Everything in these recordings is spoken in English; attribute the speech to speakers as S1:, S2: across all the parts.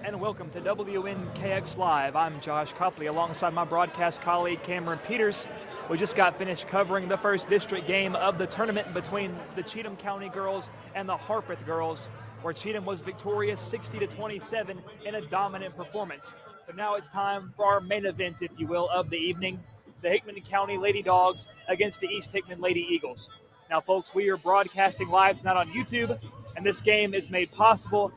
S1: and welcome to WNKX Live. I'm Josh Copley alongside my broadcast colleague Cameron Peters. We just got finished covering the first district game of the tournament between the Cheatham County girls and the Harpeth girls, where Cheatham was victorious 60-27 in a dominant performance. But now it's time for our main event, if you will, of the evening, the Hickman County Lady Dogs against the East Hickman Lady Eagles. Now, folks, we are broadcasting live tonight on YouTube, and this game is made possible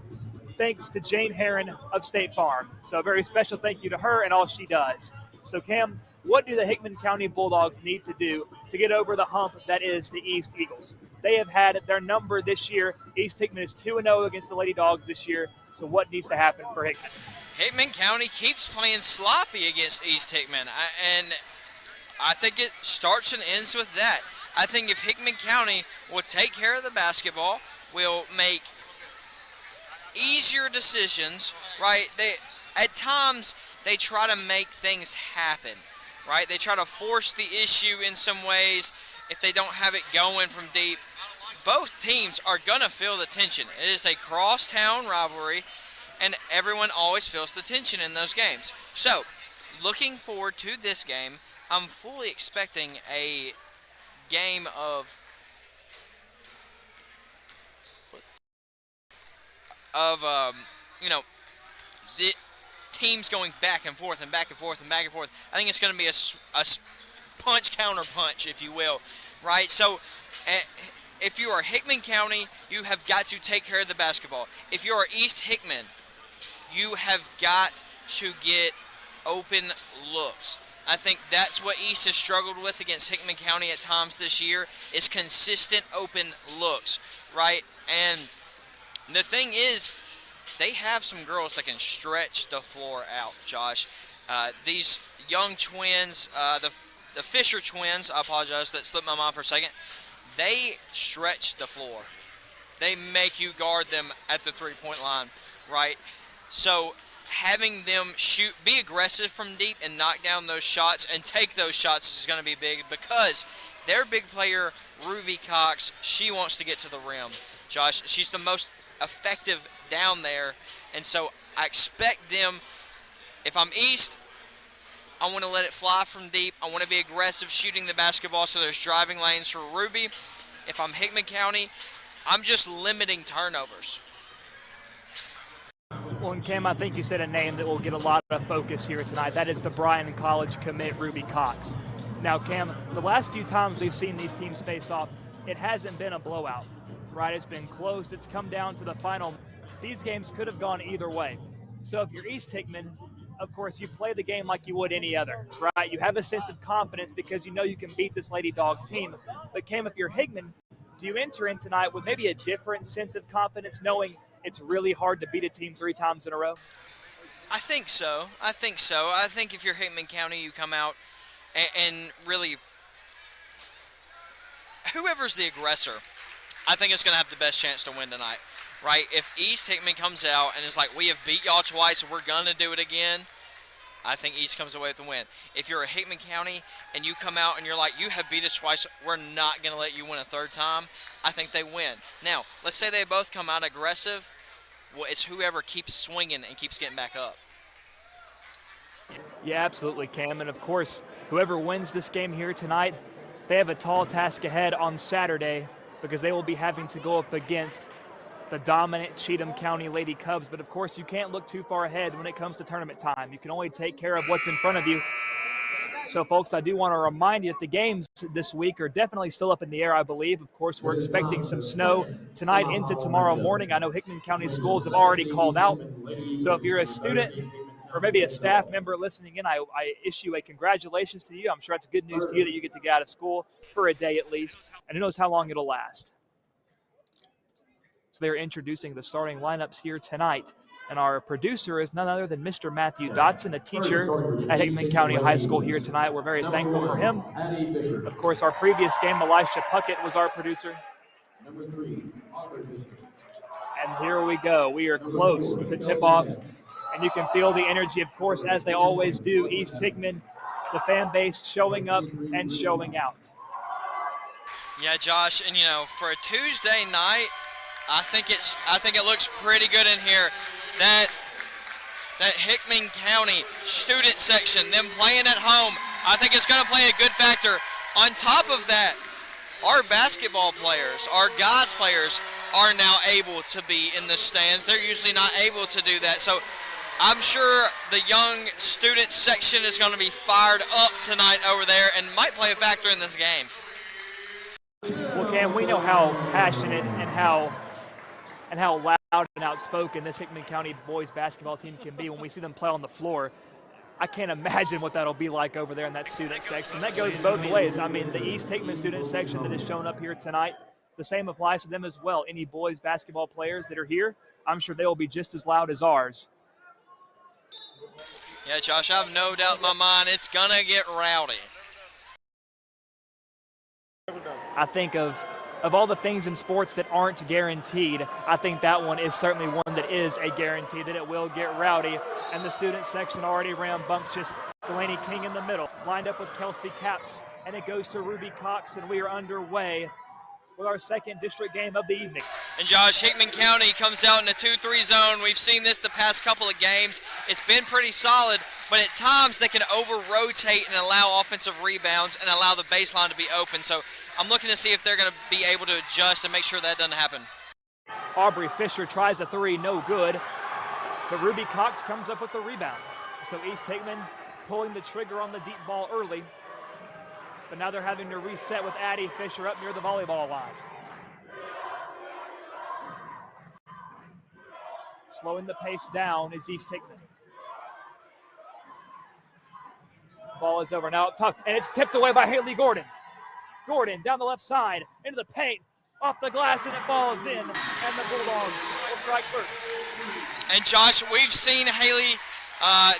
S1: thanks to Jane Herron of StateFarm. So a very special thank you to her and all she does. So, Cam, what do the Hickman County Bulldogs need to do to get over the hump that is the East Eagles? They have had their number this year. East Hickman is 2-0 against the Lady Dogs this year. So what needs to happen for Hickman?
S2: Hickman County keeps playing sloppy against East Hickman, and I think it starts and ends with that. I think if Hickman County will take care of the basketball, will make easier decisions, right? At times, they try to make things happen, right? They try to force the issue in some ways if they don't have it going from deep. Both teams are going to feel the tension. It is a crosstown rivalry, and everyone always feels the tension in those games. So, looking forward to this game, I'm fully expecting a game of the teams going back and forth and back and forth and back and forth. I think it's going to be a punch counter punch, if you will, right? So if you are Hickman County, you have got to take care of the basketball. If you are East Hickman, you have got to get open looks. I think that's what East has struggled with against Hickman County at times this year, is consistent open looks, right? And the thing is, they have some girls that can stretch the floor out, Josh. These young twins, the Fisher twins, I apologize, that slipped my mind for a second, they stretch the floor. They make you guard them at the three-point line, right? So having them be aggressive from deep and knock down those shots and take those shots is going to be big, because their big player, Ruby Cox, she wants to get to the rim. Josh, she's the most effective down there, and so I expect them, if I'm East, I want to let it fly from deep. I want to be aggressive shooting the basketball so there's driving lanes for Ruby. If I'm Hickman County, I'm just limiting turnovers.
S1: Well, and Cam, I think you said a name that will get a lot of focus here tonight. That is the Bryan College commit, Ruby Cox. Now, Cam, the last few times we've seen these teams face off, it hasn't been a blowout, right? It's been close. It's come down to the final. These games could have gone either way. So if you're East Hickman, of course, you play the game like you would any other, right? You have a sense of confidence because you know you can beat this Lady Dog team. But Cam, if you're Hickman, do you enter in tonight with maybe a different sense of confidence, knowing it's really hard to beat a team 3 times in a row?
S2: I think so. I think if you're Hickman County, you come out and really, whoever's the aggressor, I think it's going to have the best chance to win tonight, right? If East Hickman comes out and is like, we have beat y'all twice, we're going to do it again, I think East comes away with the win. If you're a Hickman County and you come out and you're like, you have beat us twice, we're not going to let you win a third time, I think they win. Now, let's say they both come out aggressive. Well, it's whoever keeps swinging and keeps getting back up.
S1: Yeah, absolutely, Cam. And, of course, whoever wins this game here tonight, they have a tall task ahead on Saturday, because they will be having to go up against the dominant Cheatham County Lady Cubs. But, of course, you can't look too far ahead when it comes to tournament time. You can only take care of what's in front of you. So, folks, I do want to remind you that the games this week are definitely still up in the air, I believe. Of course, we're expecting some snow tonight into tomorrow morning. I know Hickman County schools have already called out. So if you're a student or maybe a staff member listening in, I issue a congratulations to you. I'm sure it's good news to you that you get to get out of school for a day at least. And who knows how long it'll last. So they're introducing the starting lineups here tonight. And our producer is none other than Mr. Matthew Dotson, a teacher at Hickman County High School here tonight. We're very thankful for him. Of course, our previous game, Elisha Puckett was our producer. And here we go. We are close to tip-off. And you can feel the energy, of course, as they always do. East Hickman, the fan base showing up and showing out.
S2: Yeah, Josh, and for a Tuesday night, I think it looks pretty good in here. That that Hickman County student section, them playing at home, I think it's going to play a good factor. On top of that, our basketball players, our guys players, are now able to be in the stands. They're usually not able to do that. So I'm sure the young student section is going to be fired up tonight over there and might play a factor in this game.
S1: Well, Cam, we know how passionate and how loud and outspoken this Hickman County boys basketball team can be when we see them play on the floor. I can't imagine what that'll be like over there in that student section. That goes both ways. I mean, the East Hickman student section that has shown up here tonight, the same applies to them as well. Any boys basketball players that are here, I'm sure they will be just as loud as ours.
S2: Yeah, Josh, I have no doubt in my mind it's going to get rowdy.
S1: I think of all the things in sports that aren't guaranteed, I think that one is certainly one that is a guarantee that it will get rowdy. And the student section already rambunctious. Delaney King in the middle, lined up with Kelsey Capps, and it goes to Ruby Cox, and we are underway with our second district game of the evening.
S2: And Josh, Hickman County comes out in a 2-3 zone. We've seen this the past couple of games. It's been pretty solid, but at times they can over-rotate and allow offensive rebounds and allow the baseline to be open. So I'm looking to see if they're going to be able to adjust and make sure that doesn't happen.
S1: Aubrey Fisher tries a three, no good, but Ruby Cox comes up with the rebound. So East Hickman pulling the trigger on the deep ball early, but now they're having to reset with Addie Fisher up near the volleyball line. Slowing the pace down is East Hickman. Ball is over now, top, and it's tipped away by Haley Gordon. Gordon down the left side, into the paint, off the glass, and it falls in, and the Bulldogs will strike first.
S2: And Josh, we've seen Haley,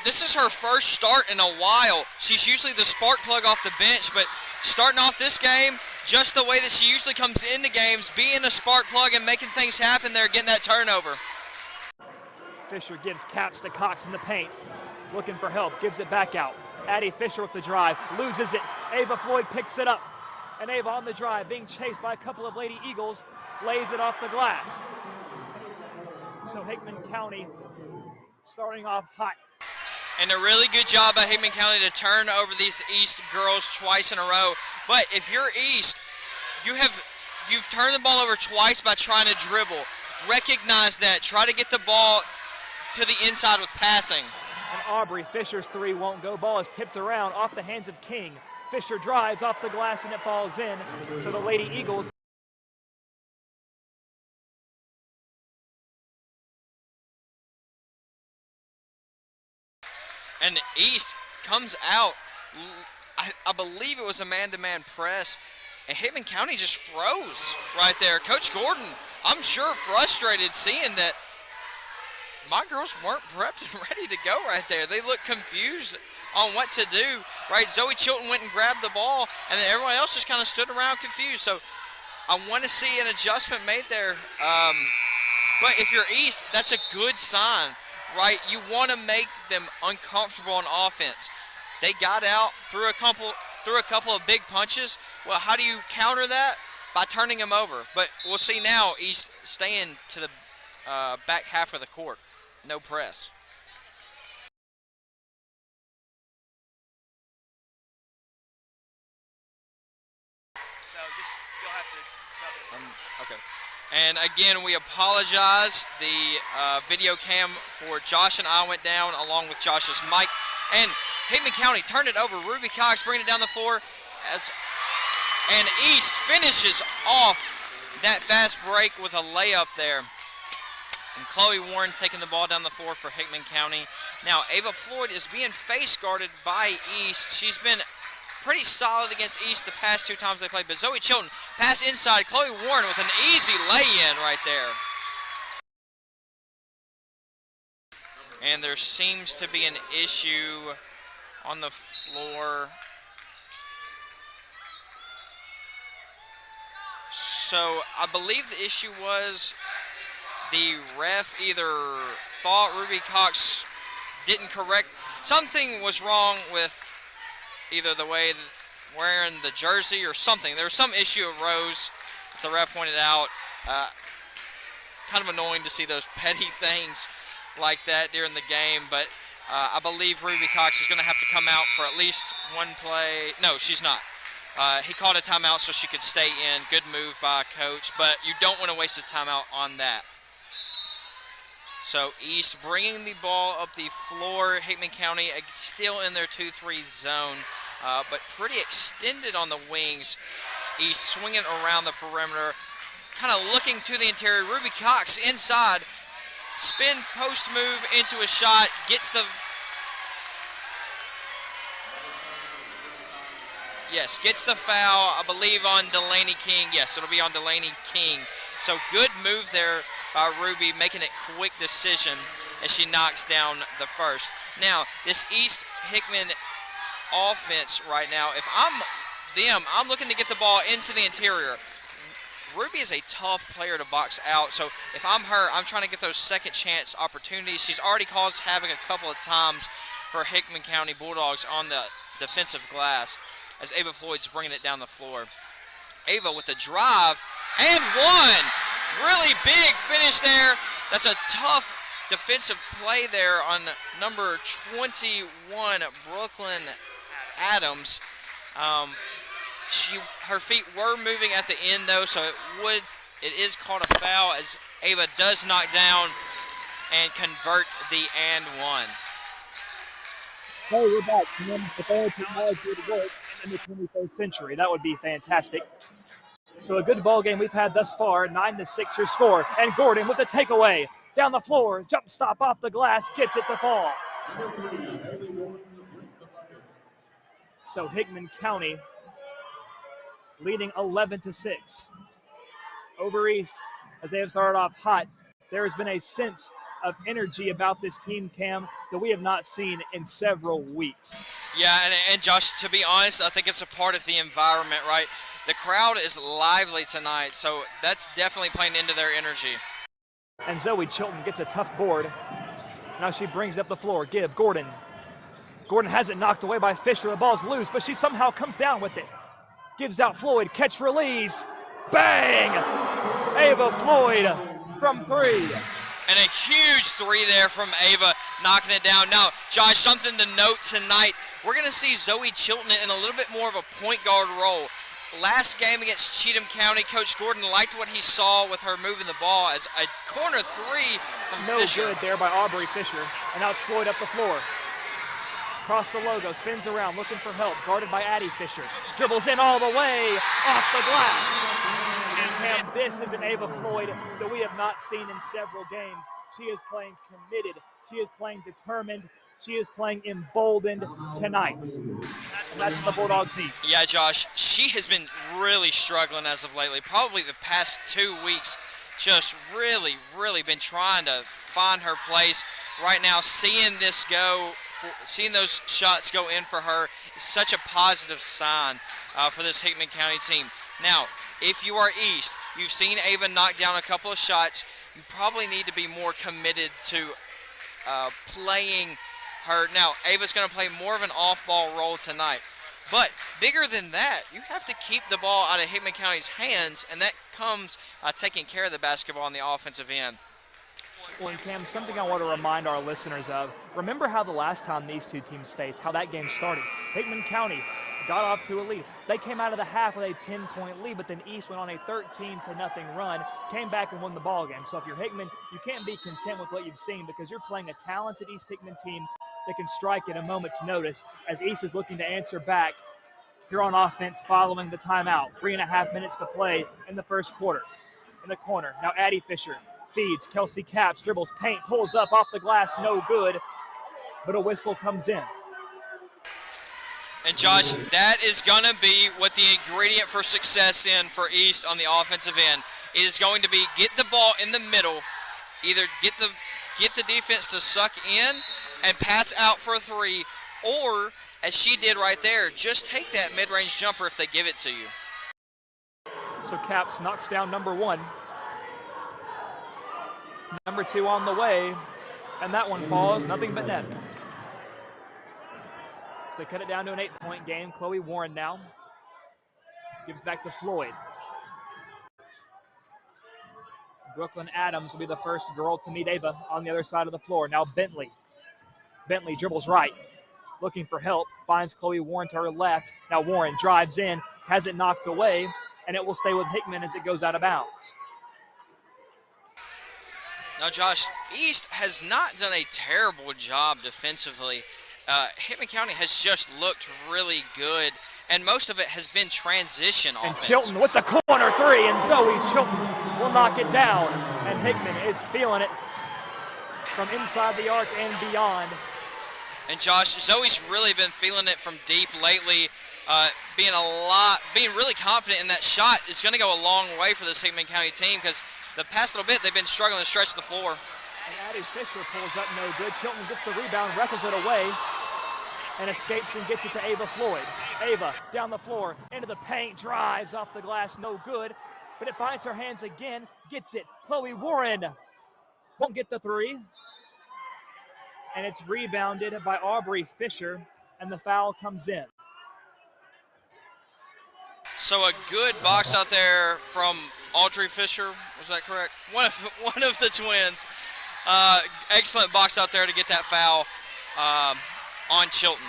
S2: this is her first start in a while. She's usually the spark plug off the bench, but starting off this game, just the way that she usually comes into games, being a spark plug and making things happen there, getting that turnover.
S1: Fisher gives Caps to Cox in the paint, looking for help, gives it back out. Addie Fisher with the drive, loses it. Ava Floyd picks it up. And Ava on the drive, being chased by a couple of Lady Eagles, lays it off the glass. So Hickman County starting off hot.
S2: And a really good job by Hickman County to turn over these East girls twice in a row. But if you're East, you've turned the ball over twice by trying to dribble. Recognize that. Try to get the ball to the inside with passing.
S1: And Aubrey Fisher's three won't go. Ball is tipped around off the hands of King. Fisher drives off the glass and it falls in. So the Lady Eagles
S2: and East comes out. I believe it was a man-to-man press, and Hickman County just froze right there. Coach Gordon, I'm sure frustrated seeing that my girls weren't prepped and ready to go right there. They looked confused on what to do, right? Zoe Chilton went and grabbed the ball, and then everyone else just kind of stood around confused. So I want to see an adjustment made there. But if you're East, that's a good sign, right? You want to make them uncomfortable on offense. They got out through a couple of big punches. Well, how do you counter that? By turning them over. But we'll see now East staying to the back half of the court. No press.
S1: So you'll have to sub it.
S2: Okay. And again, we apologize. The video cam for Josh and I went down along with Josh's mic. And Hickman County turned it over. Ruby Cox bringing it down the floor. And East finishes off that fast break with a layup there. And Chloe Warren taking the ball down the floor for Hickman County. Now, Ava Floyd is being face guarded by East. She's been pretty solid against East the past two times they played. But Zoe Chilton, pass inside. Chloe Warren with an easy lay-in right there. And there seems to be an issue on the floor. So I believe the issue was the ref either thought Ruby Cox didn't correct. Something was wrong with either the way that wearing the jersey or something. There was some issue arose that the ref pointed out. Kind of annoying to see those petty things. like that during the game, but I believe Ruby Cox is going to have to come out for at least one play. No, she's not. He called a timeout so she could stay in. Good move by coach, but you don't want to waste a timeout on that. So East bringing the ball up the floor. Hickman County still in their 2-3 zone, but pretty extended on the wings. East swinging around the perimeter, kind of looking to the interior. Ruby Cox inside, spin post move into a shot, gets the foul, I believe, on Delaney King. Yes, it'll be on Delaney King. So good move there by Ruby, making it quick decision as she knocks down the first. Now, this East Hickman offense right now, if I'm them, I'm looking to get the ball into the interior. Ruby is a tough player to box out, so if I'm her, I'm trying to get those second chance opportunities. She's already caused havoc a couple of times for Hickman County Bulldogs on the defensive glass as Ava Floyd's bringing it down the floor. Ava with the drive and one. Really big finish there. That's a tough defensive play there on number 21, Brooklyn Adams. Her feet were moving at the end though, so it is called a foul as Ava does knock down and convert the and one.
S1: Hey, we're back. The technology to work in the 21st century. That would be fantastic. So a good ball game we've had thus far. 9-6 your score. And Gordon with the takeaway down the floor. Jump stop off the glass. Gets it to fall. So Hickman County leading 11-6 over East as they have started off hot. There has been a sense of energy about this team, Cam, that we have not seen in several weeks.
S2: Yeah, and Josh, to be honest, I think it's a part of the environment, right? The crowd is lively tonight, so that's definitely playing into their energy.
S1: And Zoe Chilton gets a tough board. Now she brings it up the floor. Give Gordon. Gordon has it knocked away by Fisher. The ball's loose, but she somehow comes down with it. Gives out Floyd. Catch release. Bang! Ava Floyd from three.
S2: And a huge three there from Ava, knocking it down. Now, Josh, something to note tonight, we're going to see Zoe Chilton in a little bit more of a point guard role. Last game against Cheatham County, Coach Gordon liked what he saw with her moving the ball as a corner three from Fisher.
S1: No good there by Aubrey Fisher. And now it's Floyd up the floor. Across the logo, spins around, looking for help, guarded by Addie Fisher. Dribbles in all the way, off the glass. And this is an Ava Floyd that we have not seen in several games. She is playing committed. She is playing determined. She is playing emboldened tonight. That's what the Bulldogs need.
S2: Yeah, Josh, she has been really struggling as of lately. Probably the past 2 weeks, just really been trying to find her place. Right now, seeing those shots go in for her is such a positive sign for this Hickman County team. Now, if you are East, you've seen Ava knock down a couple of shots. You probably need to be more committed to playing her. Now, Ava's going to play more of an off-ball role tonight. But bigger than that, you have to keep the ball out of Hickman County's hands, and that comes taking care of the basketball on the offensive end.
S1: Well, and Cam, something I want to remind our listeners of, remember how the last time these two teams faced, how that game started. Hickman County got off to a lead. They came out of the half with a 10-point lead, but then East went on a 13-0 run, came back and won the ball game. So if you're Hickman, you can't be content with what you've seen because you're playing a talented East Hickman team that can strike at a moment's notice as East is looking to answer back here on offense following the timeout. 3.5 minutes to play in the first quarter. In the corner, now Addie Fisher feeds. Kelsey Capps dribbles paint, pulls up off the glass, no good, but a whistle comes in.
S2: And Josh, that is going to be what the ingredient for success in for East on the offensive end. It is going to be get the ball in the middle, either get the defense to suck in and pass out for a three, or as she did right there, just take that mid-range jumper if they give it to you.
S1: So Capps knocks down number one. Number two on the way, and that one falls, nothing but net. So they cut it down to an 8-point game. Chloe Warren now gives back to Floyd. Brooklyn Adams will be the first girl to meet Ava on the other side of the floor. Now Bentley. Bentley dribbles right, looking for help, finds Chloe Warren to her left. Now Warren drives in, has it knocked away, and it will stay with Hickman as it goes out of bounds.
S2: Now, Josh, East has not done a terrible job defensively. Hickman County has just looked really good, and most of it has been transition offense.
S1: And Chilton with the corner three, and Zoe Chilton will knock it down. And Hickman is feeling it from inside the arc and beyond.
S2: And Josh, Zoe's really been feeling it from deep lately, being really confident in that shot is going to go a long way for this Hickman County team because the past little bit they've been struggling to stretch the floor.
S1: And Addie Fisher pulls up no good. Chilton gets the rebound, wrestles it away, and escapes and gets it to Ava Floyd. Ava down the floor, into the paint, drives off the glass, no good. But it finds her hands again, gets it. Chloe Warren won't get the three. And it's rebounded by Aubrey Fisher, and the foul comes in.
S2: So a good box out there from Audrey Fisher, was that correct? One of the twins. Excellent box out there to get that foul on Chilton.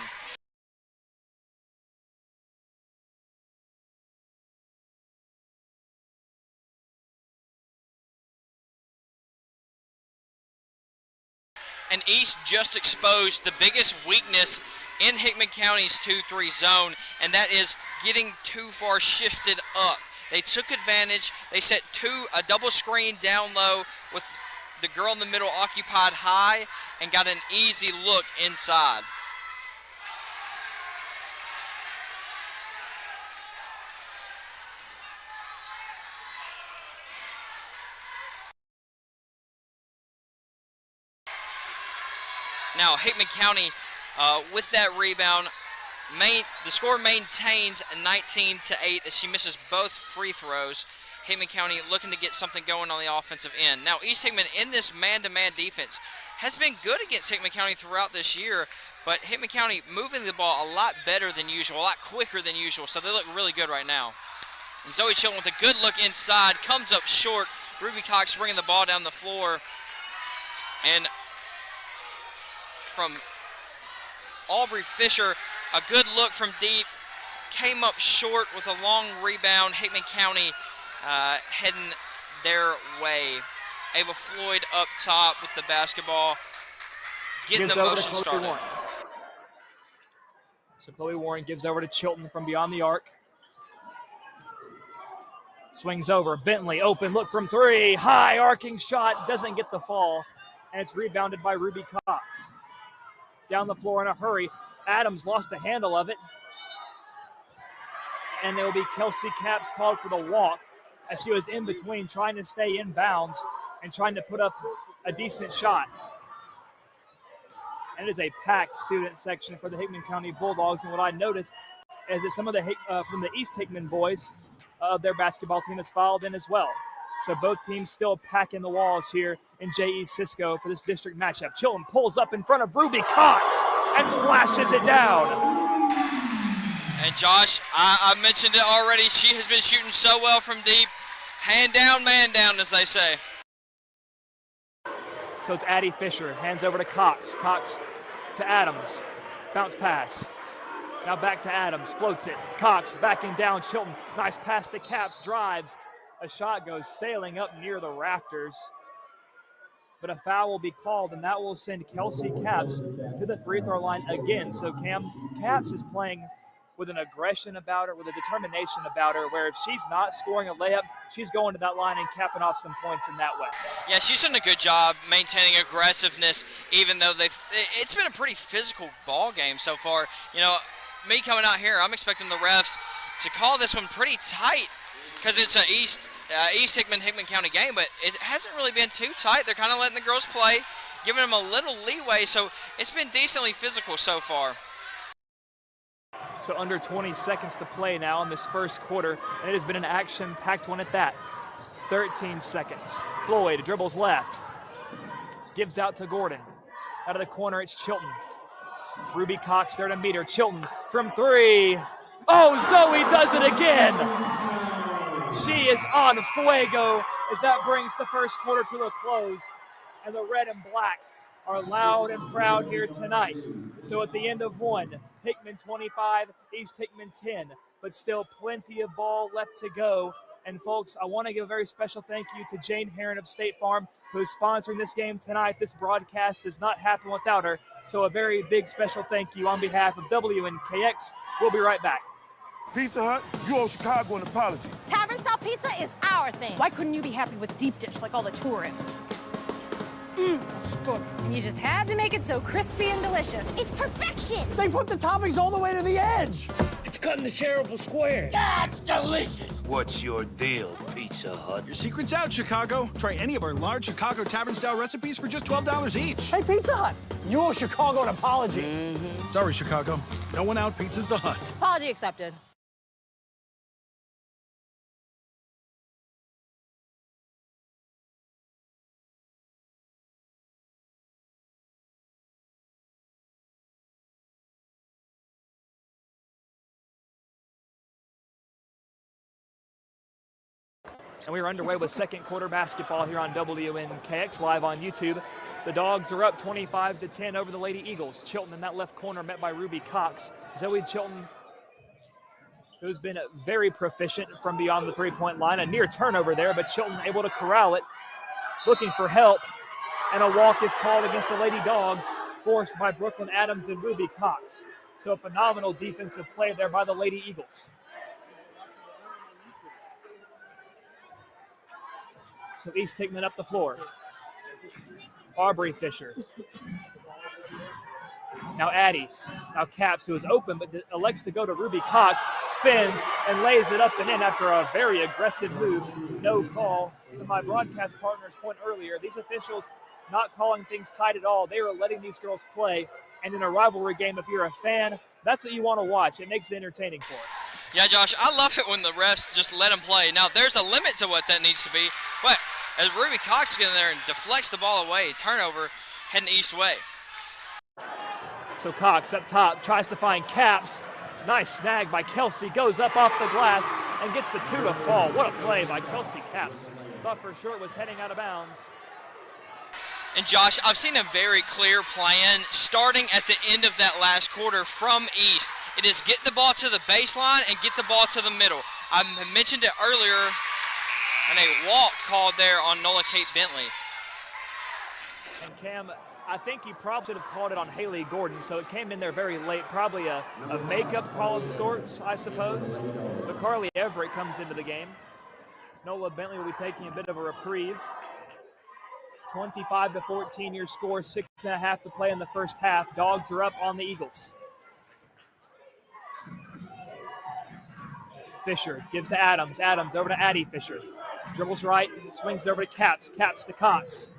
S2: And East just exposed the biggest weakness in Hickman County's 2-3 zone, and that is getting too far shifted up. They took advantage. They set a double screen down low with the girl in the middle occupied high and got an easy look inside. Now Hickman County with that rebound, the score maintains 19-8 as she misses both free throws. Hickman County looking to get something going on the offensive end. Now East Hickman in this man-to-man defense has been good against Hickman County throughout this year, but Hickman County moving the ball a lot better than usual, a lot quicker than usual, so they look really good right now. And Zoe Chilton with a good look inside, comes up short. Ruby Cox bringing the ball down the floor. And from Aubrey Fisher, a good look from deep, came up short with a long rebound. Hickman County heading their way. Ava Floyd up top with the basketball, getting the motion started.
S1: Warren. So Chloe Warren gives over to Chilton from beyond the arc. Swings over, Bentley open, look from three, high arcing shot, doesn't get the fall, and it's rebounded by Ruby Cox. Down the floor in a hurry. Adams lost the handle of it. And there will be Kelsey Capps called for the walk as she was in between trying to stay in bounds and trying to put up a decent shot. And it is a packed student section for the Hickman County Bulldogs. And what I noticed is that some of the from the East Hickman boys of their basketball team has filed in as well. So both teams still packing the walls here in J.E. Cisco for this district matchup. Chilton pulls up in front of Ruby Cox and splashes it down.
S2: And Josh, I mentioned it already. She has been shooting so well from deep. Hand down, man down, as they say.
S1: So it's Addie Fisher, hands over to Cox. Cox to Adams. Bounce pass. Now back to Adams, floats it. Cox backing down Chilton. Nice pass to Capps, drives. A shot goes sailing up near the rafters, but a foul will be called, and that will send Kelsey Capps to the free throw line again. So Cam, Capps is playing with an aggression about her, with a determination about her, where if she's not scoring a layup, she's going to that line and capping off some points in that way.
S2: Yeah, she's done a good job maintaining aggressiveness, even though it's been a pretty physical ball game so far. You know, me coming out here, I'm expecting the refs to call this one pretty tight because it's an East Hickman County game, but it hasn't really been too tight. They're kind of letting the girls play, giving them a little leeway, so it's been decently physical so far.
S1: So under 20 seconds to play now in this first quarter, and it has been an action-packed one at that. 13 seconds. Floyd dribbles left, gives out to Gordon. Out of the corner, it's Chilton. Ruby Cox there to meet her. Chilton from three. Oh, Zoe does it again. She is on fuego as that brings the first quarter to a close, and the red and black are loud and proud here tonight. So at the end of one, Hickman 25, East Hickman 10, but still plenty of ball left to go. And folks, I want to give a very special thank you to Jane Herron of State Farm, who's sponsoring this game tonight. This broadcast does not happen without her. So a very big special thank you on behalf of WNKX. We'll be right back.
S3: Pizza Hut, you owe Chicago an apology.
S4: Tavern style pizza is our thing.
S5: Why couldn't you be happy with deep dish like all the tourists?
S4: That's good.
S6: And you just had to make it so crispy and delicious.
S4: It's perfection.
S7: They put the toppings all the way to the edge.
S8: It's cutting the shareable square.
S7: That's delicious.
S9: What's your deal, Pizza Hut?
S10: Your secret's out, Chicago. Try any of our large Chicago tavern-style recipes for just $12 each.
S7: Hey, Pizza Hut, you owe Chicago an apology.
S10: Sorry, Chicago. No one out pizzas the Hut.
S4: Apology accepted.
S1: And we are underway with second quarter basketball here on WNKX live on YouTube. The Dogs are up 25-10 over the Lady Eagles. Chilton in that left corner met by Ruby Cox. Zoe Chilton, who's been very proficient from beyond the three-point line. A near turnover there, but Chilton able to corral it, looking for help. And a walk is called against the Lady Dogs, forced by Brooklyn Adams and Ruby Cox. So a phenomenal defensive play there by the Lady Eagles. So East Hickman up the floor. Aubrey Fisher. Now Addie. Now Caps, who is open but elects to go to Ruby Cox, spins and lays it up and in after a very aggressive move. No call. To my broadcast partner's point earlier, these officials not calling things tight at all. They are letting these girls play. And in a rivalry game, if you're a fan, that's what you want to watch. It makes it entertaining for us.
S2: Yeah, Josh, I love it when the refs just let them play. Now, there's a limit to what that needs to be, but as Ruby Cox gets in there and deflects the ball away, turnover, heading east way.
S1: So Cox up top, tries to find Caps. Nice snag by Kelsey, goes up off the glass and gets the two to fall. What a play by Kelsey Caps. Thought for sure it was heading out of bounds.
S2: And Josh, I've seen a very clear plan starting at the end of that last quarter from East. It is get the ball to the baseline and get the ball to the middle. I mentioned it earlier, and a walk called there on Nola Kate Bentley.
S1: And Cam, I think he probably should have called it on Haley Gordon, so it came in there very late. Probably a makeup call of sorts, I suppose. But Carly Everett comes into the game. Nola Bentley will be taking a bit of a reprieve. 25-14 your score, 6.5 to play in the first half. Dogs are up on the Eagles. Fisher gives to Adams. Adams over to Addie Fisher. Dribbles right, swings it over to Caps. Caps to Cox.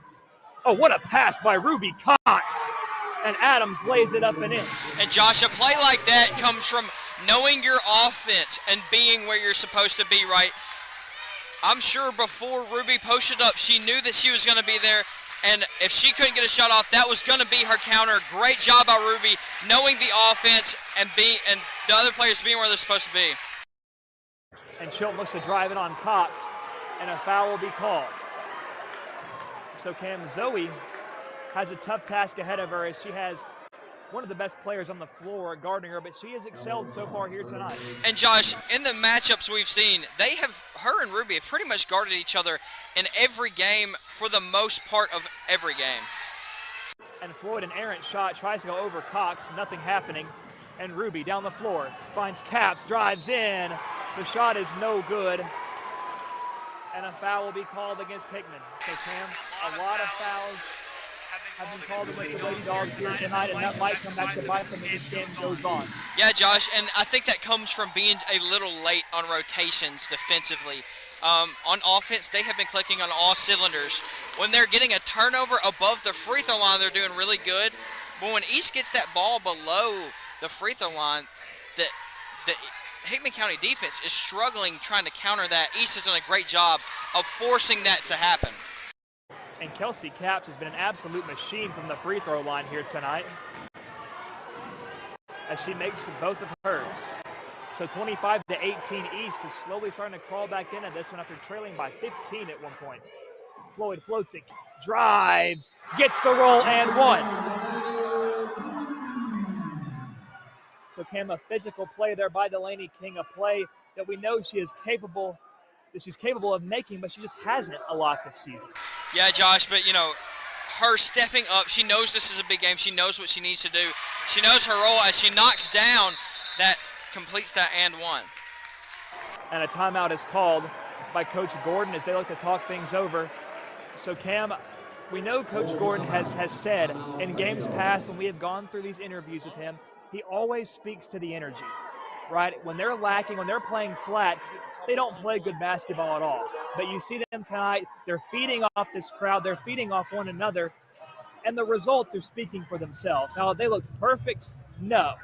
S1: Oh, what a pass by Ruby Cox. And Adams lays it up and in.
S2: And Josh, a play like that comes from knowing your offense and being where you're supposed to be, right? I'm sure before Ruby posted up, she knew that she was going to be there, and if she couldn't get a shot off, that was going to be her counter. Great job by Ruby, knowing the offense and the other players being where they're supposed to be.
S1: And Chilton looks to drive it on Cox, and a foul will be called. So Cam, Zoe has a tough task ahead of her as she has one of the best players on the floor guarding her, but she has excelled so far here tonight.
S2: And Josh, in the matchups we've seen, her and Ruby have pretty much guarded each other in every game for the most part of every game.
S1: And Floyd, an errant shot, tries to go over Cox, nothing happening. And Ruby down the floor, finds Caps, drives in. The shot is no good. And a foul will be called against Hickman. So Cam, a lot of fouls have been called against the Lady Dogs here tonight, and that might come back to bite them as this game goes on.
S2: Yeah, Josh, and I think that comes from being a little late on rotations defensively. On offense, they have been clicking on all cylinders. When they're getting a turnover above the free throw line, they're doing really good. But when East gets that ball below the free throw line, the Hickman County defense is struggling trying to counter that. East has done a great job of forcing that to happen.
S1: And Kelsey Caps has been an absolute machine from the free throw line here tonight, as she makes both of hers. So 25 to 18 East is slowly starting to crawl back into this one after trailing by 15 at one point. Floyd floats it, drives, gets the roll and one. So Cam, a physical play there by Delaney King, a play that we know she's capable of making, but she just hasn't a lot this season.
S2: Yeah, Josh, but her stepping up, she knows this is a big game. She knows what she needs to do. She knows her role as she knocks down that completes that and one.
S1: And a timeout is called by Coach Gordon as they look to talk things over. So Cam, we know Coach Gordon has said in games past when we have gone through these interviews with him, he always speaks to the energy, right? When they're lacking, when they're playing flat, they don't play good basketball at all. But you see them tonight, they're feeding off this crowd, they're feeding off one another, and the results are speaking for themselves. Now, they looked perfect? No.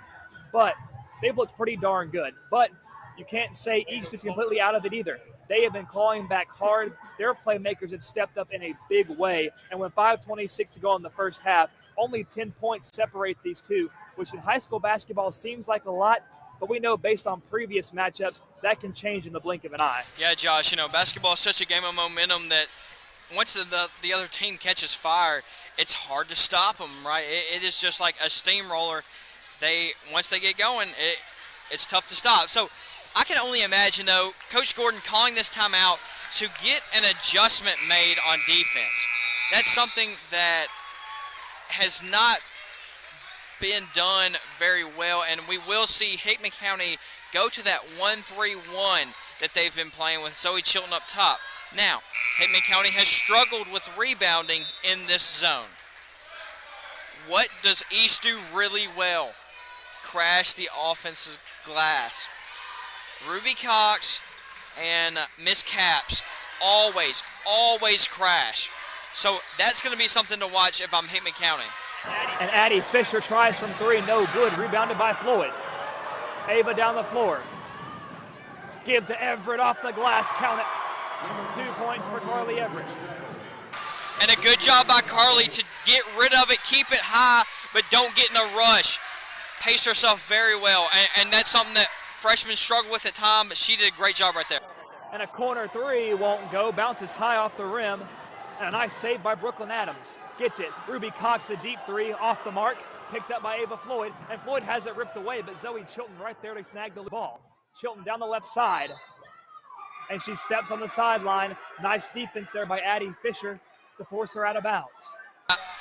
S1: But they've looked pretty darn good. But you can't say East is completely out of it either. They have been clawing back hard. Their playmakers have stepped up in a big way. And with 5:26 to go in the first half, only 10 points separate these two, which in high school basketball seems like a lot, but we know based on previous matchups, that can change in the blink of an eye.
S2: Yeah, Josh, basketball is such a game of momentum that once the other team catches fire, it's hard to stop them, right? It is just like a steamroller. Once they get going, it's tough to stop. So I can only imagine, though, Coach Gordon calling this timeout to get an adjustment made on defense. That's something that has not been done very well, and we will see Hickman County go to that 1-3-1 that they've been playing with Zoe Chilton up top. Now, Hickman County has struggled with rebounding in this zone. What does East do really well? Crash the offensive glass. Ruby Cox and Miss Caps always crash. So that's going to be something to watch if I'm Hickman County.
S1: And Addie Fisher tries from three, no good, rebounded by Floyd. Ava down the floor. Give to Everett off the glass, count it. 2 points for Carly Everett.
S2: And a good job by Carly to get rid of it, keep it high, but don't get in a rush. Pace herself very well, and that's something that freshmen struggle with at times, but she did a great job right there.
S1: And a corner three won't go, bounces high off the rim. And a nice save by Brooklyn Adams. Gets it. Ruby Cox, a deep three, off the mark. Picked up by Ava Floyd. And Floyd has it ripped away, but Zoe Chilton right there to snag the ball. Chilton down the left side. And she steps on the sideline. Nice defense there by Addie Fisher to force her out of bounds.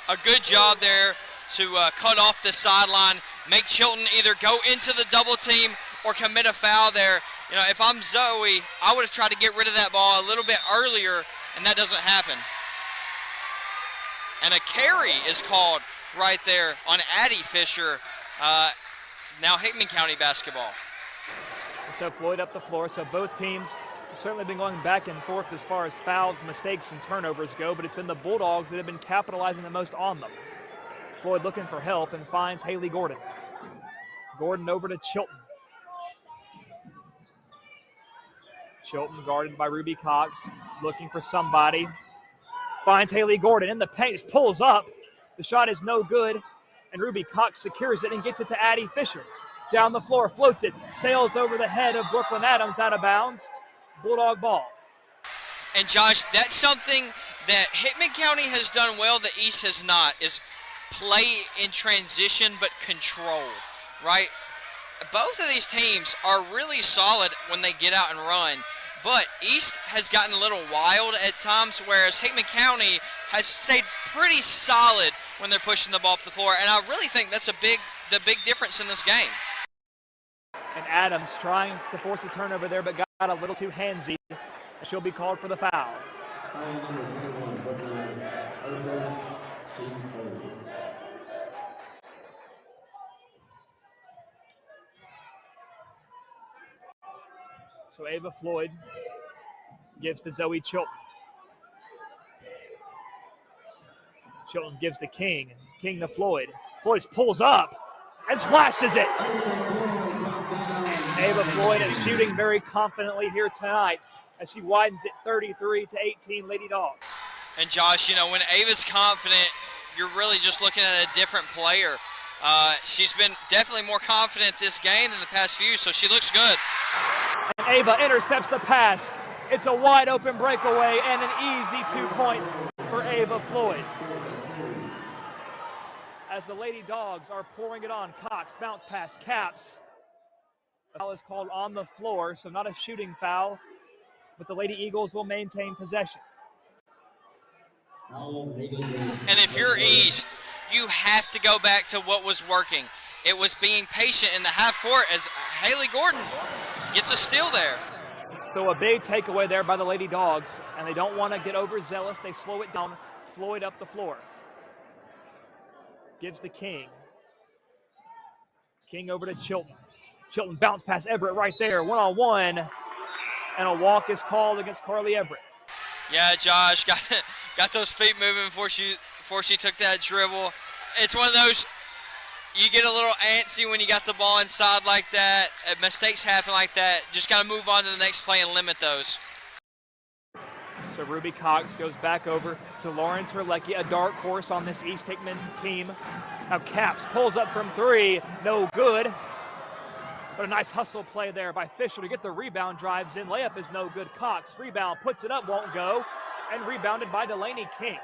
S2: A good job there to cut off the sideline, make Chilton either go into the double team or commit a foul there. If I'm Zoe, I would have tried to get rid of that ball a little bit earlier, and that doesn't happen. And a carry is called right there on Addie Fisher. Now Hickman County basketball.
S1: So Floyd up the floor. So both teams certainly been going back and forth as far as fouls, mistakes, and turnovers go, but it's been the Bulldogs that have been capitalizing the most on them. Floyd looking for help and finds Haley Gordon. Gordon over to Chilton. Chilton guarded by Ruby Cox, looking for somebody. Finds Haley Gordon in the paint, just pulls up. The shot is no good, and Ruby Cox secures it and gets it to Addie Fisher. Down the floor, floats it, sails over the head of Brooklyn Adams, out of bounds. Bulldog ball.
S2: And Josh, that's something that Hickman County has done well that East has not, is play in transition but control, right? Both of these teams are really solid when they get out and run. But East has gotten a little wild at times, whereas Hickman County has stayed pretty solid when they're pushing the ball up the floor. And I really think that's the big difference in this game.
S1: And Adams trying to force a turnover there, but got a little too handsy. She'll be called for the foul.
S11: Foul number 21, Brooklyn Adams. Her first, team's third.
S1: So Ava Floyd gives to Zoe Chilton. Chilton gives to King. King to Floyd. Floyd pulls up and splashes it. Ava Floyd is shooting very confidently here tonight as she widens it 33-18 Lady Dogs.
S2: And Josh, when Ava's confident, you're really just looking at a different player. She's been definitely more confident this game than the past few, so she looks good.
S1: And Ava intercepts the pass. It's a wide open breakaway and an easy 2 points for Ava Floyd. As the Lady Dogs are pouring it on, Cox bounce pass, Caps. The foul is called on the floor, so not a shooting foul, but the Lady Eagles will maintain possession.
S2: And if you're East, you have to go back to what was working. It was being patient in the half court as Haley Gordon gets a steal there.
S1: So a big takeaway there by the Lady Dogs, and they don't want to get overzealous. They slow it down. Floyd up the floor. Gives to King. King over to Chilton. Chilton bounce pass Everett right there, one-on-one, and a walk is called against Carly Everett.
S2: Yeah, Josh got those feet moving before she took that dribble. It's one of those, you get a little antsy when you got the ball inside like that. Mistakes happen like that. Just got to move on to the next play and limit those.
S1: So Ruby Cox goes back over to Lauren Terlecki, a dark horse on this East Hickman team. Now Caps pulls up from three, no good. But a nice hustle play there by Fisher to get the rebound, drives in. Layup is no good. Cox, rebound, puts it up, won't go. And rebounded by Delaney King.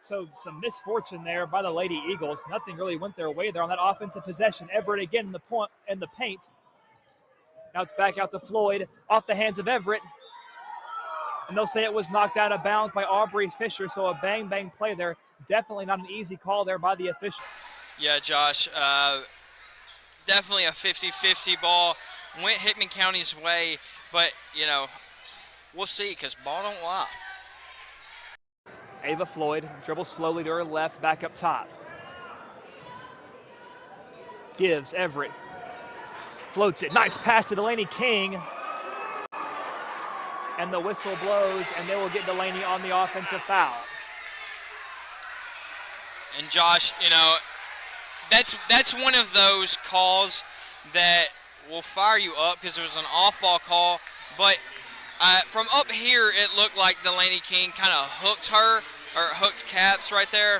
S1: So some misfortune there by the Lady Eagles. Nothing really went their way there on that offensive possession. Everett again in the paint. Now it's back out to Floyd, off the hands of Everett. And they'll say it was knocked out of bounds by Aubrey Fisher, so a bang-bang play there. Definitely not an easy call there by the official.
S2: Yeah, Josh, definitely a 50-50 ball. Went Hickman County's way, but, you know, we'll see because ball don't lie.
S1: Ava Floyd dribbles slowly to her left, back up top. Gives Everett. Floats it. Nice pass to Delaney King. And the whistle blows, and they will get Delaney on the offensive foul.
S2: And Josh, you know, that's one of those calls that will fire you up because it was an off-ball call. But from up here, it looked like Delaney King kind of hooked her, or hooked Caps right there.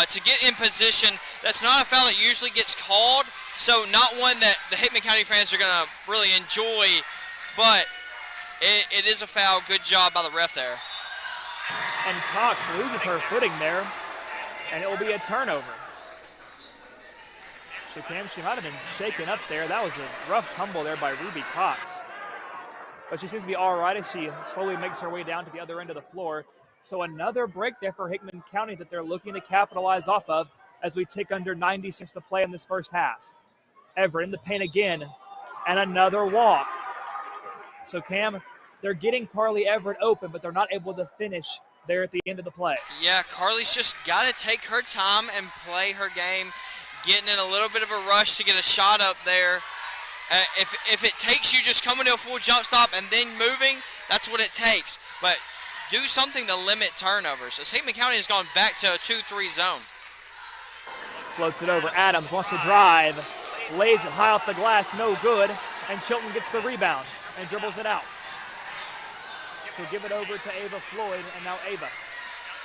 S2: To get in position, that's not a foul that usually gets called, so not one that the Hickman County fans are going to really enjoy, but it is a foul. Good job by the ref there.
S1: And Cox loses her footing there, and it will be a turnover. So Cam, she might have been shaken up there. That was a rough tumble there by Ruby Cox. But she seems to be all right as she slowly makes her way down to the other end of the floor. So another break there for Hickman County that they're looking to capitalize off of as we tick under 90 seconds to play in this first half. Everett in the paint again, and another walk. So Cam, they're getting Carly Everett open, but they're not able to finish there at the end of the play.
S2: Yeah, Carly's just got to take her time and play her game, getting in a little bit of a rush to get a shot up there. If it takes you just coming to a full jump stop and then moving, that's what it takes. But do something to limit turnovers, as Hickman County has gone back to a 2-3 zone.
S1: Floats it over. Adams wants to drive, lays it high off the glass, no good, and Chilton gets the rebound and dribbles it out. So give it over to Ava Floyd, and now Ava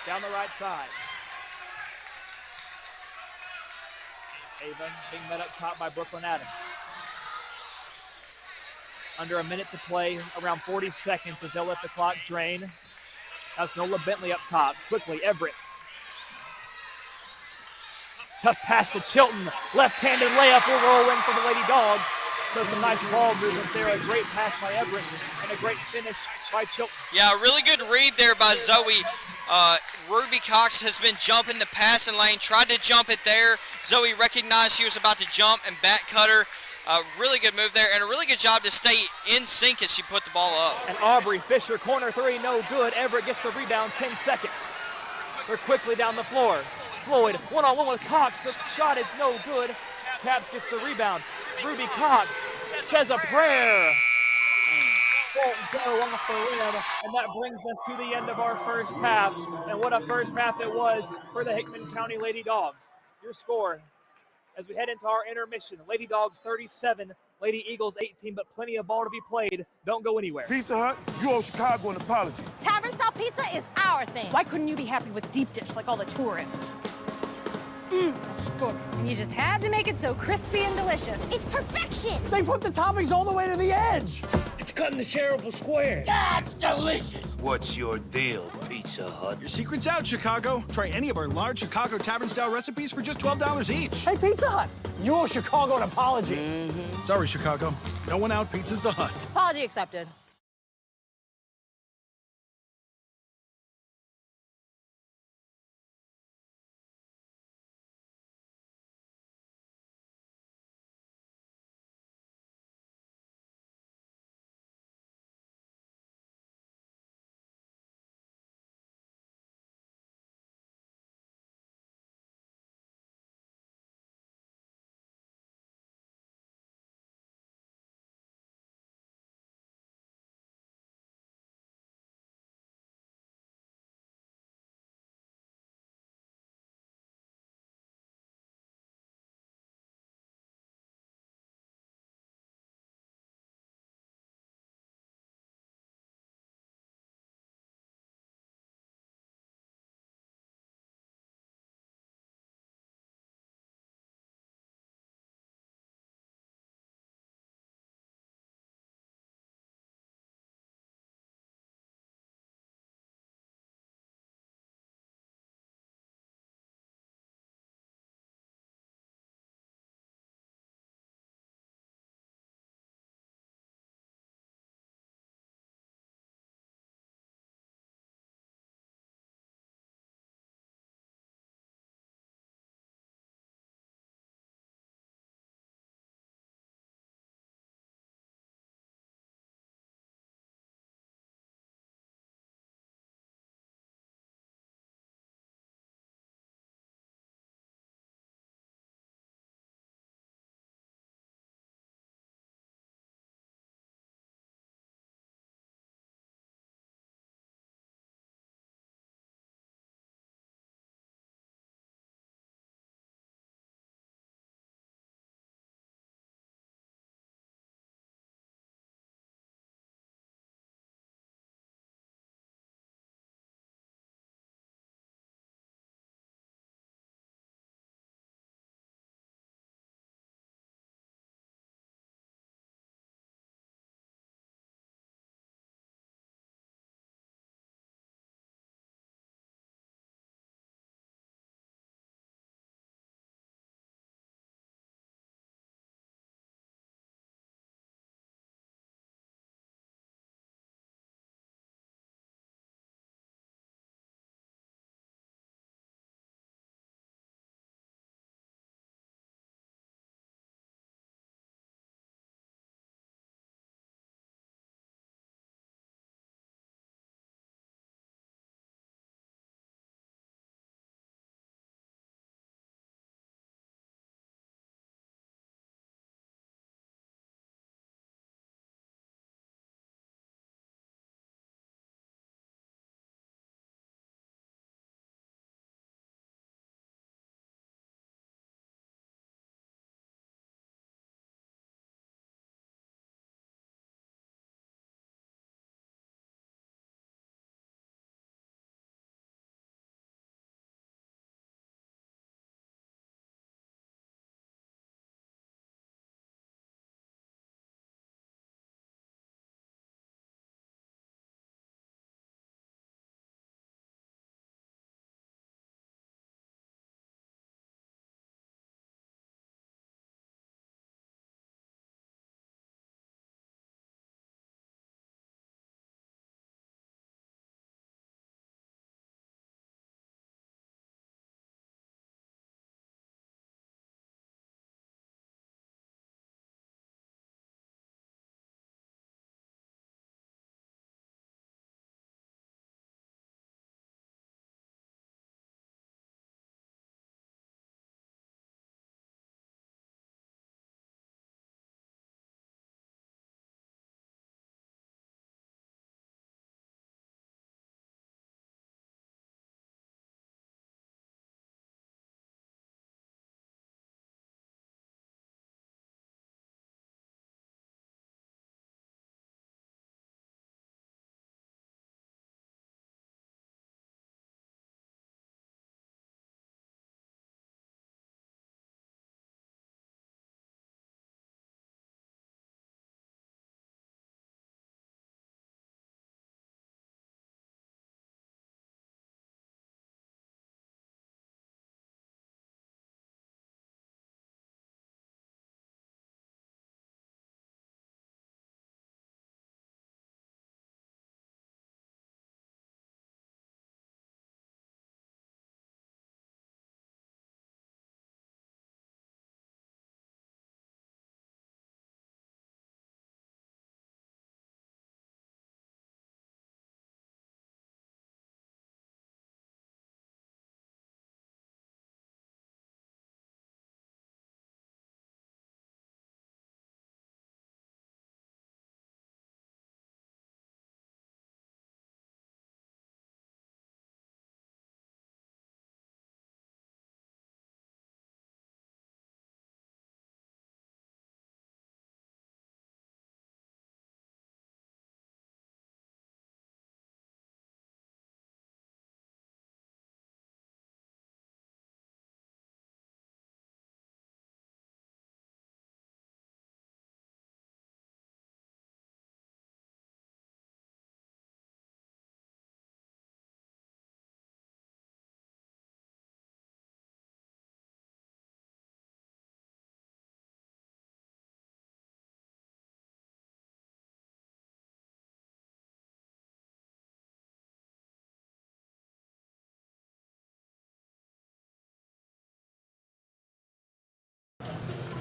S1: down the right side. Ava being met up top by Brooklyn Adams. Under a minute to play, around 40 seconds as they'll let the clock drain. That's Nola Bentley up top. Quickly, Everett. Tough pass to Chilton. Left-handed layup will roll in for the Lady Dogs. So some nice ball movement there. A great pass by Everett and a great finish by Chilton.
S2: Yeah, a really good read there by Zoe. Ruby Cox has been jumping the passing lane, tried to jump it there. Zoe recognized she was about to jump and back cut her. A really good move there, and a really good job to stay in sync as she put the ball up.
S1: And Aubrey Fisher, corner three, no good. Everett gets the rebound, 10 seconds. They're quickly down the floor. Floyd, one-on-one with Cox. The shot is no good. Caps gets the rebound. Ruby Cox says a prayer. Won't go off the rim, and that brings us to the end of our first half. And what a first half it was for the Hickman County Lady Dogs. Your score as we head into our intermission: Lady Dogs 37, Lady Eagles 18, but plenty of ball to be played. Don't go anywhere.
S3: Pizza Hut, you owe Chicago an apology.
S4: Tavern-style pizza is our thing.
S5: Why couldn't you be happy with deep dish like all the tourists?
S4: That's good.
S6: And you just had to make it so crispy and delicious.
S4: It's perfection.
S7: They put the toppings all the way to the edge.
S8: It's cutting the shareable squares.
S7: That's delicious.
S9: What's your deal, Pizza Hut?
S10: Your secret's out, Chicago. Try any of our large Chicago Tavern-style recipes for just $12 each.
S7: Hey, Pizza Hut, you owe Chicago an apology.
S10: Sorry, Chicago. No one out pizzas the Hut.
S4: Apology accepted.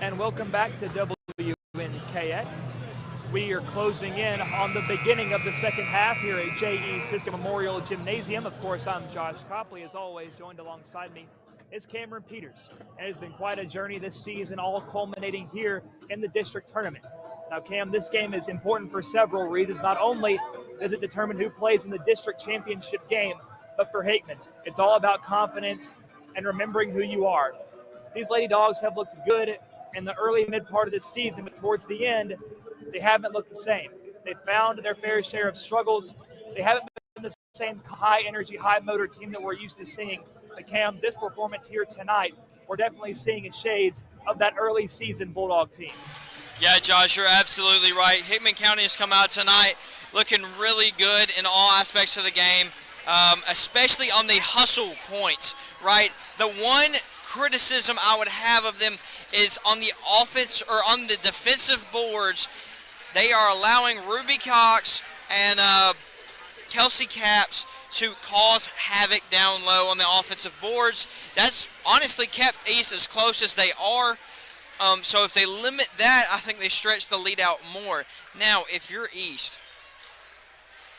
S1: And welcome back to WNKX. We are closing in on the beginning of the second half here at JE Siska Memorial Gymnasium. Of course, I'm Josh Copley, as always. Joined alongside me is Cameron Peters. And it's been quite a journey this season, all culminating here in the district tournament. Now, Cam, this game is important for several reasons. Not only does it determine who plays in the district championship game, but for Hickman, it's all about confidence and remembering who you are. These Lady Dogs have looked good in the early mid part of the season, but towards the end, they haven't looked the same. They've found their fair share of struggles. They haven't been the same high energy, high motor team that we're used to seeing. But Cam, this performance here tonight, we're definitely seeing shades of that early season Bulldog team.
S2: Yeah, Josh, you're absolutely right. Hickman County has come out tonight looking really good in all aspects of the game, especially on the hustle points, right? The one criticism I would have of them is on the offense or on the defensive boards. They are allowing Ruby Cox and Kelsey Capps to cause havoc down low on the offensive boards. That's honestly kept East as close as they are. So if they limit that, I think they stretch the lead out more. Now, if you're East,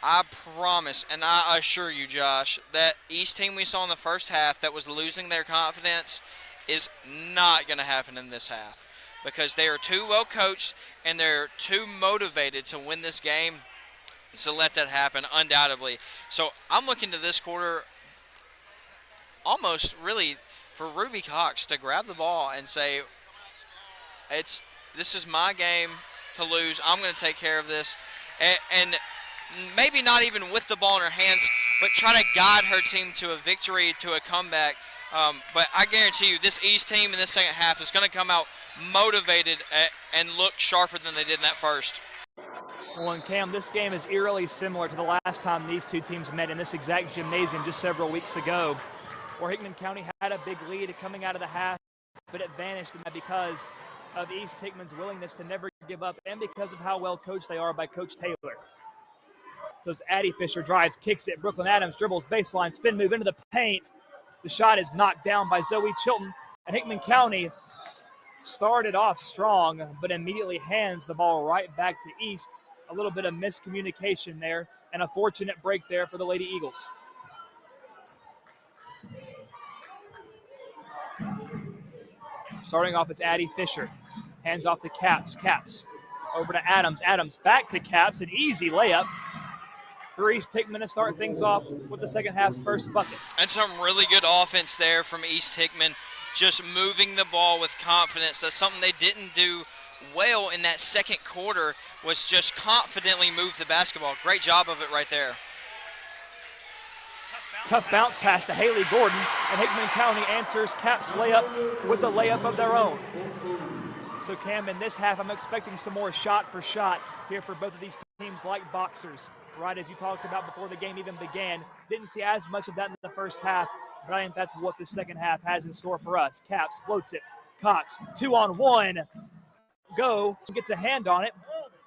S2: I promise and I assure you, Josh, that East team we saw in the first half that was losing their confidence is not going to happen in this half, because they are too well coached and they're too motivated to win this game. So let that happen, undoubtedly. So I'm looking to this quarter almost really for Ruby Cox to grab the ball and say, this is my game to lose. I'm going to take care of this. And maybe not even with the ball in her hands, but try to guide her team to a victory, to a comeback. But I guarantee you, this East team in the second half is going to come out motivated and look sharper than they did in that first.
S1: Well, and Cam, this game is eerily similar to the last time these two teams met in this exact gymnasium just several weeks ago, where Hickman County had a big lead coming out of the half, but it vanished because of East Hickman's willingness to never give up and because of how well coached they are by Coach Taylor. So as Addie Fisher drives, kicks it, Brooklyn Adams dribbles baseline, spin move into the paint. The shot is knocked down by Zoe Chilton, and Hickman County started off strong, but immediately hands the ball right back to East. A little bit of miscommunication there, and a fortunate break there for the Lady Eagles. Starting off, it's Addie Fisher. Hands off to Capps. Capps over to Adams. Adams back to Capps. An easy layup for East Hickman to start things off with the second half's first bucket.
S2: And some really good offense there from East Hickman, just moving the ball with confidence. That's something they didn't do well in that second quarter, was just confidently move the basketball. Great job of it right there.
S1: Tough bounce pass to Haley Gordon, and Hickman County answers Cap's layup with a layup of their own. So Cam, in this half, I'm expecting some more shot for shot here for both of these teams like boxers, right, as you talked about before the game even began. Didn't see as much of that in the first half, but I think that's what the second half has in store for us. Capps floats it. Cox, 2-on-1. Go, gets a hand on it,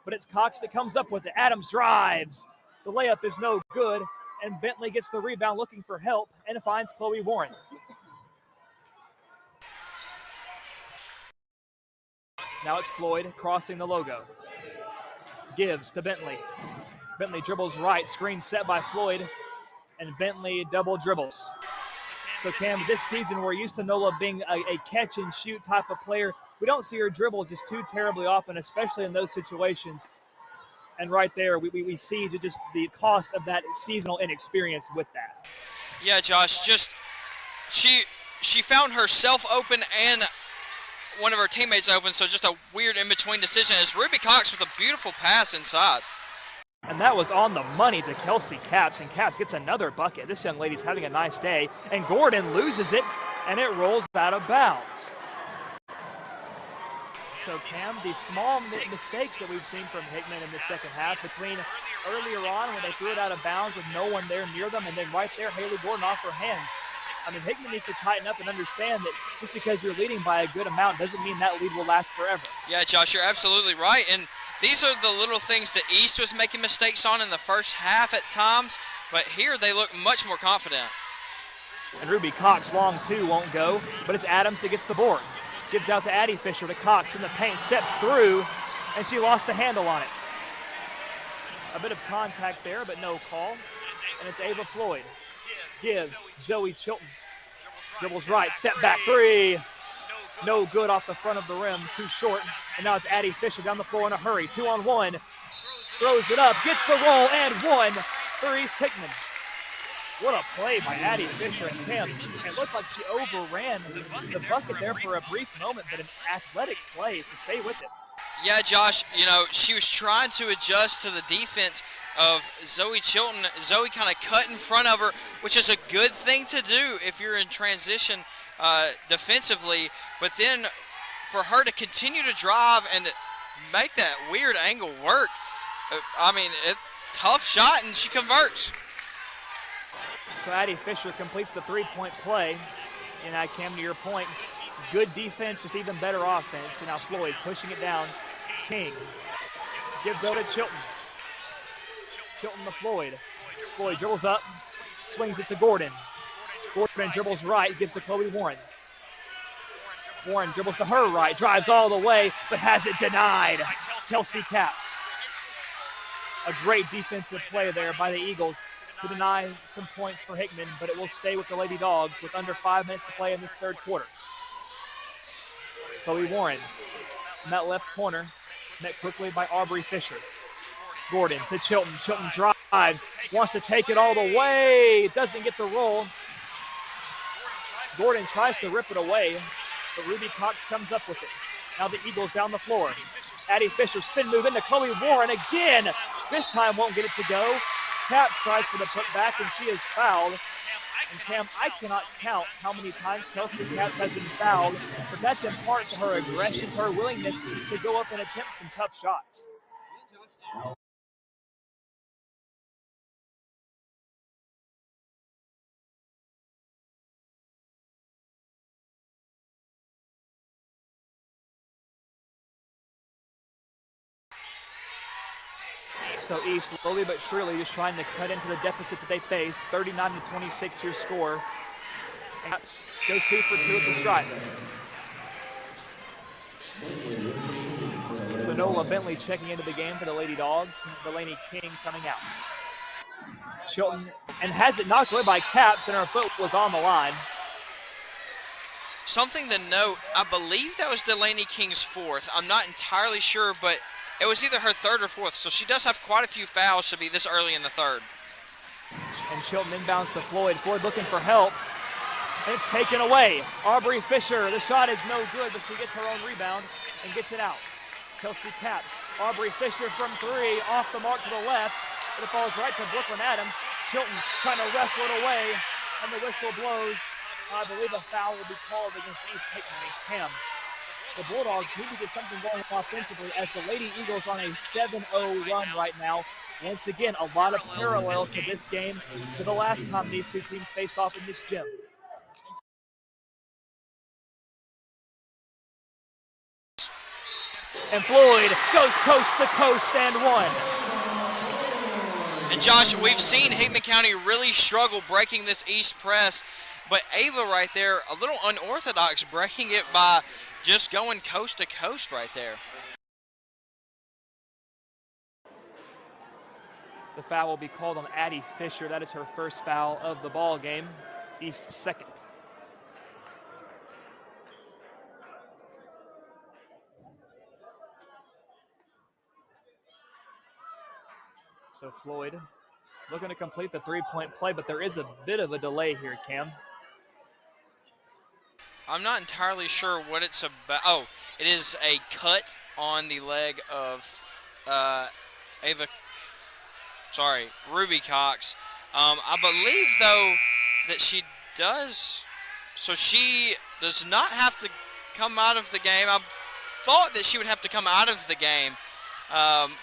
S1: but it's Cox that comes up with it. Adams drives. The layup is no good, and Bentley gets the rebound looking for help and finds Chloe Warren. Now it's Floyd crossing the logo. Gives to Bentley. Bentley dribbles right, screen set by Floyd, and Bentley double dribbles. So Cam, this season we're used to Nola being a catch and shoot type of player. We don't see her dribble just too terribly often, especially in those situations. And right there, we see just the cost of that seasonal inexperience with that.
S2: Yeah, Josh, just she found herself open and one of her teammates open, so just a weird in-between decision as Ruby Cox with a beautiful pass inside.
S1: And that was on the money to Kelsey Capps, and Capps gets another bucket. This young lady's having a nice day, and Gordon loses it, and it rolls out of bounds. So, Cam, the small mistakes that we've seen from Hickman in the second half, between earlier on when they threw it out of bounds with no one there near them, and then right there, Haley Gordon off her hands. I mean, Hickman needs to tighten up and understand that just because you're leading by a good amount doesn't mean that lead will last forever.
S2: Yeah, Josh, you're absolutely right. And these are the little things that East was making mistakes on in the first half at times, but here they look much more confident.
S1: And Ruby Cox, long two, won't go, but it's Adams that gets the board. Gives out to Addie Fisher to Cox in the paint, steps through, and she lost the handle on it. A bit of contact there, but no call. And it's Ava Floyd. Gives Zoe Chilton. Dribbles right, step back three. No good off the front of the rim, too short. And now it's Addie Fisher down the floor in a hurry. 2-on-1. Throws it up, gets the roll, and one for East Hickman. What a play by Addie Fisher and Tim. It looked like she overran the bucket there for a brief moment, but an athletic play to stay with it.
S2: Yeah, Josh, you know, she was trying to adjust to the defense of Zoe Chilton. Zoe kind of cut in front of her, which is a good thing to do if you're in transition defensively. But then for her to continue to drive and make that weird angle work, I mean, tough shot, and she converts.
S1: So Addie Fisher completes the three-point play. And I came to your point. Good defense, just even better offense. And now Floyd pushing it down. King gives over to Chilton. Chilton to Floyd. Floyd dribbles up, swings it to Gordon. Gordon dribbles right, gives to Chloe Warren. Warren dribbles to her right, drives all the way, but has it denied. Kelsey Capps. A great defensive play there by the Eagles to deny some points for Hickman, but it will stay with the Lady Dogs with under 5 minutes to play in this third quarter. Chloe Warren in that left corner, met quickly by Aubrey Fisher. Gordon to Chilton. Chilton drives, wants to take it all the way. Doesn't get the roll. Gordon tries to rip it away, but Ruby Cox comes up with it. Now the Eagles down the floor. Addie Fisher spin move into Chloe Warren again. This time won't get it to go. Capps tries for the putback, and she is fouled. And Cam, I cannot count how many times Kelsey Capps has been fouled, but that's in part to her aggression, her willingness to go up and attempt some tough shots. So East slowly but surely just trying to cut into the deficit that they face. 39-26 your score. Capps goes 2 for 2 at the stripe. So Nola Bentley checking into the game for the Lady Dogs. Delaney King coming out. Chilton, and has it knocked away by Capps, and her foot was on the line.
S2: Something to note, I believe that was Delaney King's fourth. I'm not entirely sure, but it was either her third or fourth, so she does have quite a few fouls to be this early in the third.
S1: And Chilton inbounds to Floyd. Floyd looking for help. And it's taken away. Aubrey Fisher, the shot is no good, but she gets her own rebound and gets it out. Kelsey Capps. Aubrey Fisher from three, off the mark to the left, but it falls right to Brooklyn Adams. Chilton trying to wrestle it away, and the whistle blows. I believe a foul will be called against East Hickman. The Bulldogs need to get something going offensively as the Lady Eagles on a 7-0 run right now. Once again, a lot of parallels to this game to the last time these two teams faced off in this gym. And Floyd goes coast to coast and one.
S2: And Josh, we've seen Hickman County really struggle breaking this East press. But Ava right there, a little unorthodox, breaking it by just going coast to coast right there.
S1: The foul will be called on Addie Fisher. That is her first foul of the ball game. East's second. So Floyd looking to complete the three-point play, but there is a bit of a delay here, Cam.
S2: I'm not entirely sure what it's about. Oh, it is a cut on the leg of Ruby Cox. I believe, though, that she does, so she does not have to come out of the game. I thought that she would have to come out of the game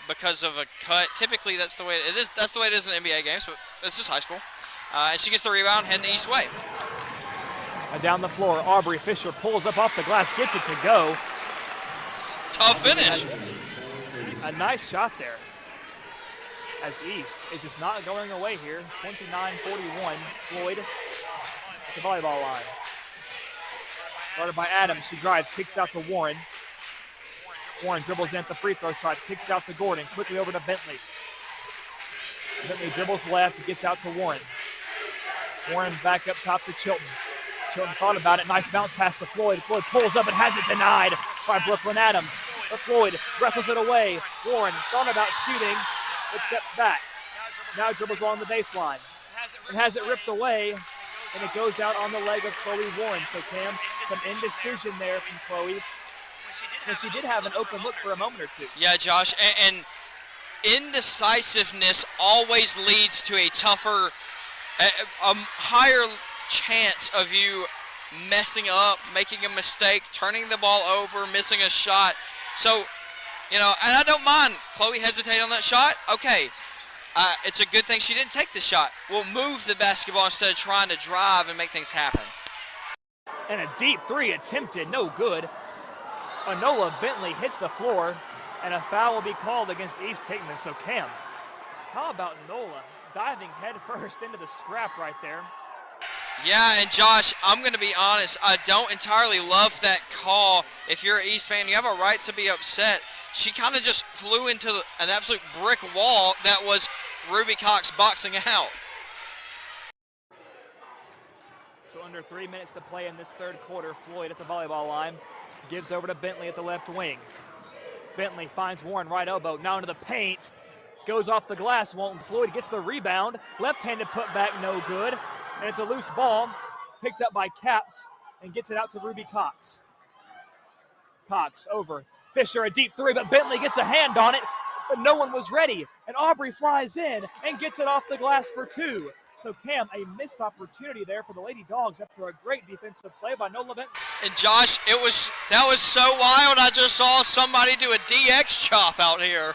S2: because of a cut. Typically, that's the way it is. That's the way it is in NBA games, but this is high school. And she gets the rebound, heading East way.
S1: And down the floor, Aubrey Fisher pulls up off the glass, gets it to go.
S2: Tough finish.
S1: A nice shot there. As East is just not going away here. 29-41, Floyd at the volleyball line. Started by Adams. She drives, kicks it out to Warren. Warren dribbles in at the free throw shot, kicks it out to Gordon. Quickly over to Bentley. Bentley dribbles left, gets out to Warren. Warren back up top to Chilton. Chilton thought about it. Nice bounce pass to Floyd. Floyd pulls up and has it denied by Brooklyn Adams. But Floyd wrestles it away. Warren thought about shooting, but steps back. Now dribbles along the baseline. And has it ripped away, and it goes out on the leg of Chloe Warren. So Cam, some indecision there from Chloe. And she did have an open look for a moment or two.
S2: Yeah, Josh, and indecisiveness always leads to a tougher, a higher chance of you messing up, making a mistake, turning the ball over, missing a shot. So, you know, and I don't mind Chloe hesitating on that shot. Okay, it's a good thing she didn't take the shot. We'll move the basketball instead of trying to drive and make things happen.
S1: And a deep three attempted, no good. Anola Bentley hits the floor, and a foul will be called against East Hickman. So Cam, how about Nola diving head first into the scrap right there?
S2: Yeah, and Josh, I'm going to be honest, I don't entirely love that call. If you're an East fan, you have a right to be upset. She kind of just flew into an absolute brick wall that was Ruby Cox boxing out.
S1: So under 3 minutes to play in this third quarter, Floyd at the volleyball line gives over to Bentley at the left wing. Bentley finds Warren right elbow, now into the paint. Goes off the glass, won't. Floyd gets the rebound. Left-handed putback, no good. And it's a loose ball, picked up by Caps, and gets it out to Ruby Cox. Cox over. Fisher, a deep three, but Bentley gets a hand on it, but no one was ready. And Aubrey flies in and gets it off the glass for two. So Cam, a missed opportunity there for the Lady Dogs after a great defensive play by Nola Bentley.
S2: And Josh, that was so wild. I just saw somebody do a DX chop out here.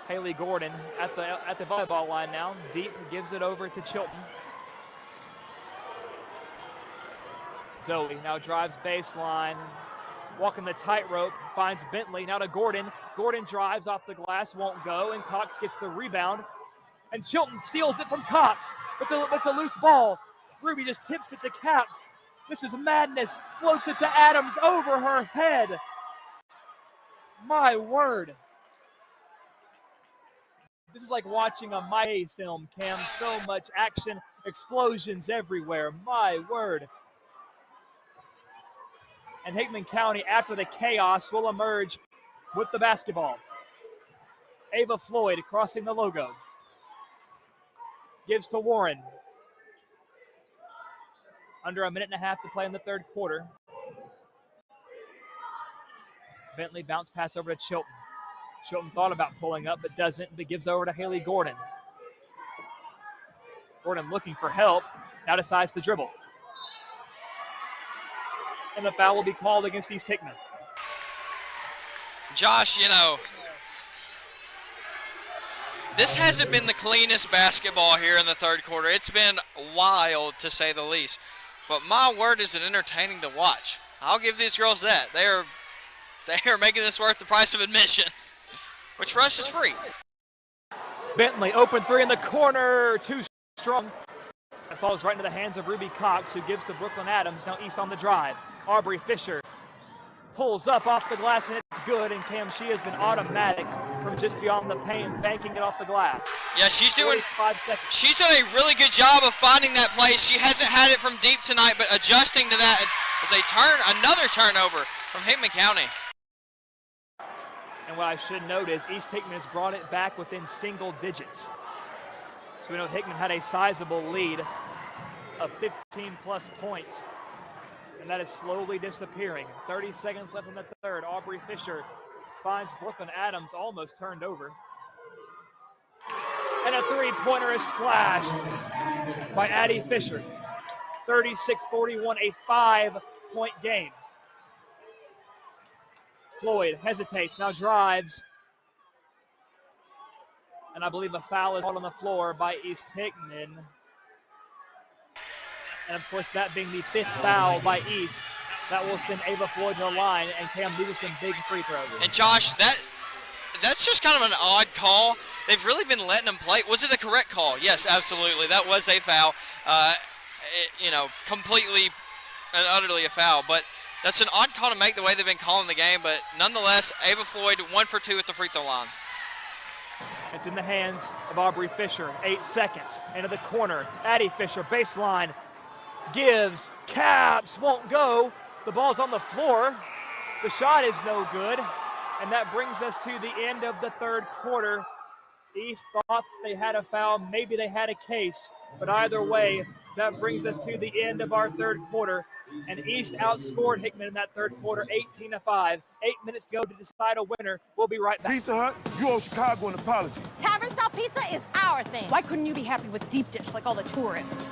S1: Haley Gordon at the volleyball line now. Deep gives it over to Chilton. Zoe now drives baseline, walking the tightrope, finds Bentley, now to Gordon. Gordon drives off the glass, won't go, and Cox gets the rebound. And Chilton steals it from Cox. It's a loose ball. Ruby just tips it to Caps. This is madness. Floats it to Adams over her head. My word. This is like watching a My film, Cam. So much action, explosions everywhere. My word. And Hickman County, after the chaos, will emerge with the basketball. Ava Floyd crossing the logo. Gives to Warren. Under a minute and a half to play in the third quarter. Bentley bounce pass over to Chilton. Chilton thought about pulling up, but doesn't, but gives over to Haley Gordon. Gordon looking for help, now decides to dribble. And the foul will be called against East Hickman.
S2: Josh, you know, this hasn't been the cleanest basketball here in the third quarter. It's been wild, to say the least. But my word, is it entertaining to watch. I'll give these girls that. They are making this worth the price of admission, which for us is free.
S1: Bentley, open three in the corner, too strong. It falls right into the hands of Ruby Cox, who gives to Brooklyn Adams. Now East on the drive. Aubrey Fisher pulls up off the glass, and it's good. And Cam, she has been automatic from just beyond the paint, banking it off the glass.
S2: Yeah, she's done a really good job of finding that place. She hasn't had it from deep tonight, but adjusting to that is another turnover from Hickman County.
S1: And what I should note is East Hickman has brought it back within single digits. So we know Hickman had a sizable lead of 15-plus points. And that is slowly disappearing. 30 seconds left in the third. Aubrey Fisher finds Brooklyn Adams, almost turned over. And a three-pointer is splashed by Addie Fisher. 36-41, a 5-point game. Floyd hesitates, now drives. And I believe a foul is called on the floor by East Hickman. And of course, that being the fifth foul by East, that will send Ava Floyd to the line, and Cam loses some big free throws.
S2: And Josh, that's just kind of an odd call. They've really been letting them play. Was it a correct call? Yes, absolutely. That was a foul. completely and utterly a foul. But that's an odd call to make the way they've been calling the game. But nonetheless, Ava Floyd 1 for 2 at the free throw line.
S1: It's in the hands of Aubrey Fisher. 8 seconds into the corner. Addie Fisher, baseline, gives, caps, won't go. The ball's on the floor. The shot is no good. And that brings us to the end of the third quarter. East thought they had a foul, maybe they had a case, but either way, that brings us to the end of our third quarter. And East outscored Hickman in that third quarter, 18-5. 8 minutes to go to decide a winner. We'll be right back.
S3: Pizza Hut, you owe Chicago an apology.
S4: Tavern-style pizza is our thing.
S5: Why couldn't you be happy with deep dish like all the tourists?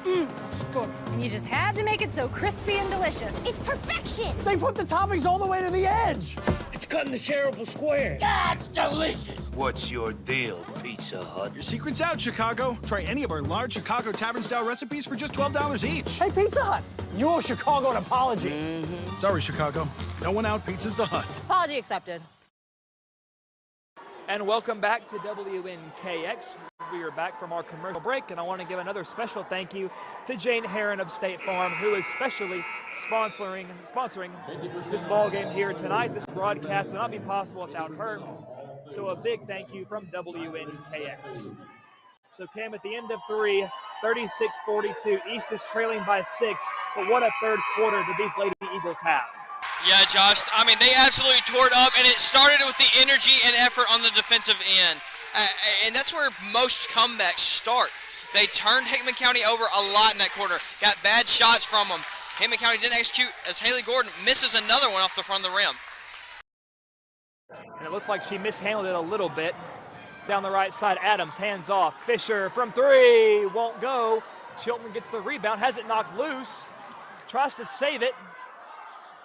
S5: That's good.
S6: And you just had to make it so crispy and delicious.
S4: It's perfection.
S7: They put the toppings all the way to the edge.
S8: It's cutting the shareable square.
S7: That's delicious.
S9: What's your deal, Pizza Hut?
S10: Your secret's out, Chicago. Try any of our large Chicago Tavern-style recipes for just $12 each.
S7: Hey, Pizza Hut, you owe Chicago an apology.
S10: Sorry, Chicago. No one out pizzas the Hut.
S4: Apology accepted.
S1: And welcome back to WNKX. We are back from our commercial break, and I want to give another special thank you to Jane Herron of State Farm, who is specially sponsoring this ball game here tonight. This broadcast would not be possible without her. So a big thank you from WNKX. So Cam, at the end of 3, 36-42. East is trailing by 6, but what a third quarter did these Lady Eagles have?
S2: Yeah, Josh, I mean, they absolutely tore it up, and it started with the energy and effort on the defensive end. And that's where most comebacks start. They turned Hickman County over a lot in that quarter, got bad shots from them. Hickman County didn't execute as Haley Gordon misses another one off the front of the rim.
S1: And it looked like she mishandled it a little bit. Down the right side, Adams, hands off. Fisher from 3, won't go. Chilton gets the rebound, has it knocked loose, tries to save it.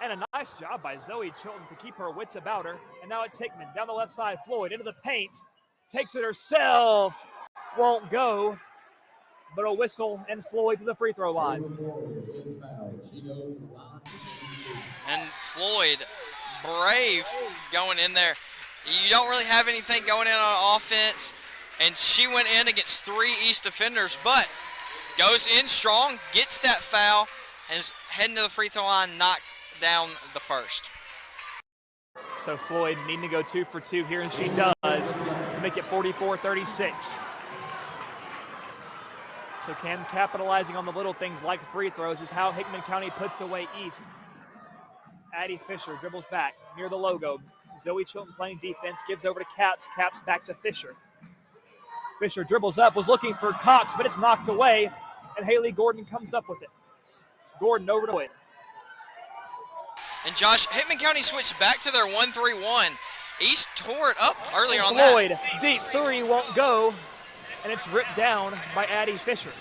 S1: And a nice job by Zoe Chilton to keep her wits about her. And now it's Hickman down the left side. Floyd into the paint. Takes it herself. Won't go. But a whistle and Floyd to the free throw line.
S2: And Floyd, brave going in there. You don't really have anything going in on offense. And she went in against 3 East defenders, but goes in strong, gets that foul, and is heading to the free throw line, knocks down the first.
S1: So Floyd needing to go 2 for 2 here, and she does to make it 44-36. So Cam, capitalizing on the little things like free throws is how Hickman County puts away East. Addie Fisher dribbles back near the logo. Zoe Chilton playing defense, gives over to Caps. Caps back to Fisher. Fisher dribbles up, was looking for Cox, but it's knocked away, and Haley Gordon comes up with it. Gordon over to Floyd.
S2: And Josh, Hickman County switched back to their 1-3-1. East tore it up earlier on that.
S1: Floyd, deep 3, won't go, and it's ripped down by Addie Fisher.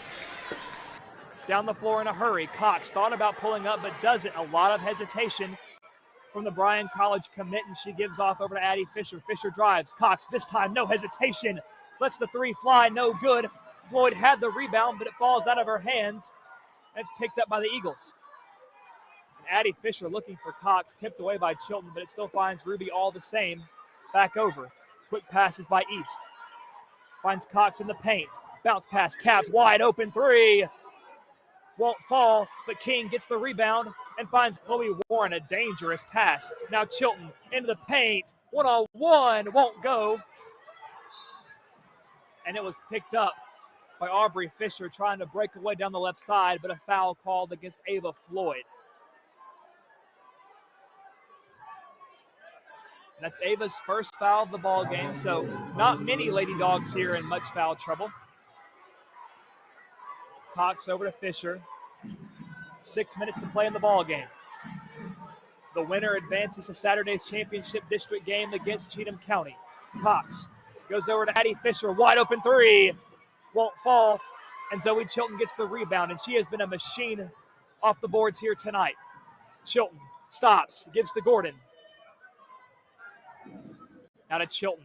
S1: Down the floor in a hurry. Cox thought about pulling up, but doesn't. A lot of hesitation from the Bryan College commit, and she gives off over to Addie Fisher. Fisher drives. Cox, this time, no hesitation. Lets the 3 fly, no good. Floyd had the rebound, but it falls out of her hands, and it's picked up by the Eagles. Addie Fisher looking for Cox, tipped away by Chilton, but it still finds Ruby all the same. Back over. Quick passes by East. Finds Cox in the paint. Bounce pass, Caps, wide open 3. Won't fall, but King gets the rebound and finds Chloe Warren, a dangerous pass. Now Chilton into the paint. 1-on-1, won't go. And it was picked up by Aubrey Fisher trying to break away down the left side, but a foul called against Ava Floyd. That's Ava's first foul of the ball game, so not many Lady Dogs here in much foul trouble. Cox over to Fisher. 6 minutes to play in the ball game. The winner advances to Saturday's championship district game against Cheatham County. Cox goes over to Addie Fisher, wide open 3. Won't fall, and Zoe Chilton gets the rebound, and she has been a machine off the boards here tonight. Chilton stops, gives to Gordon. Now to Chilton.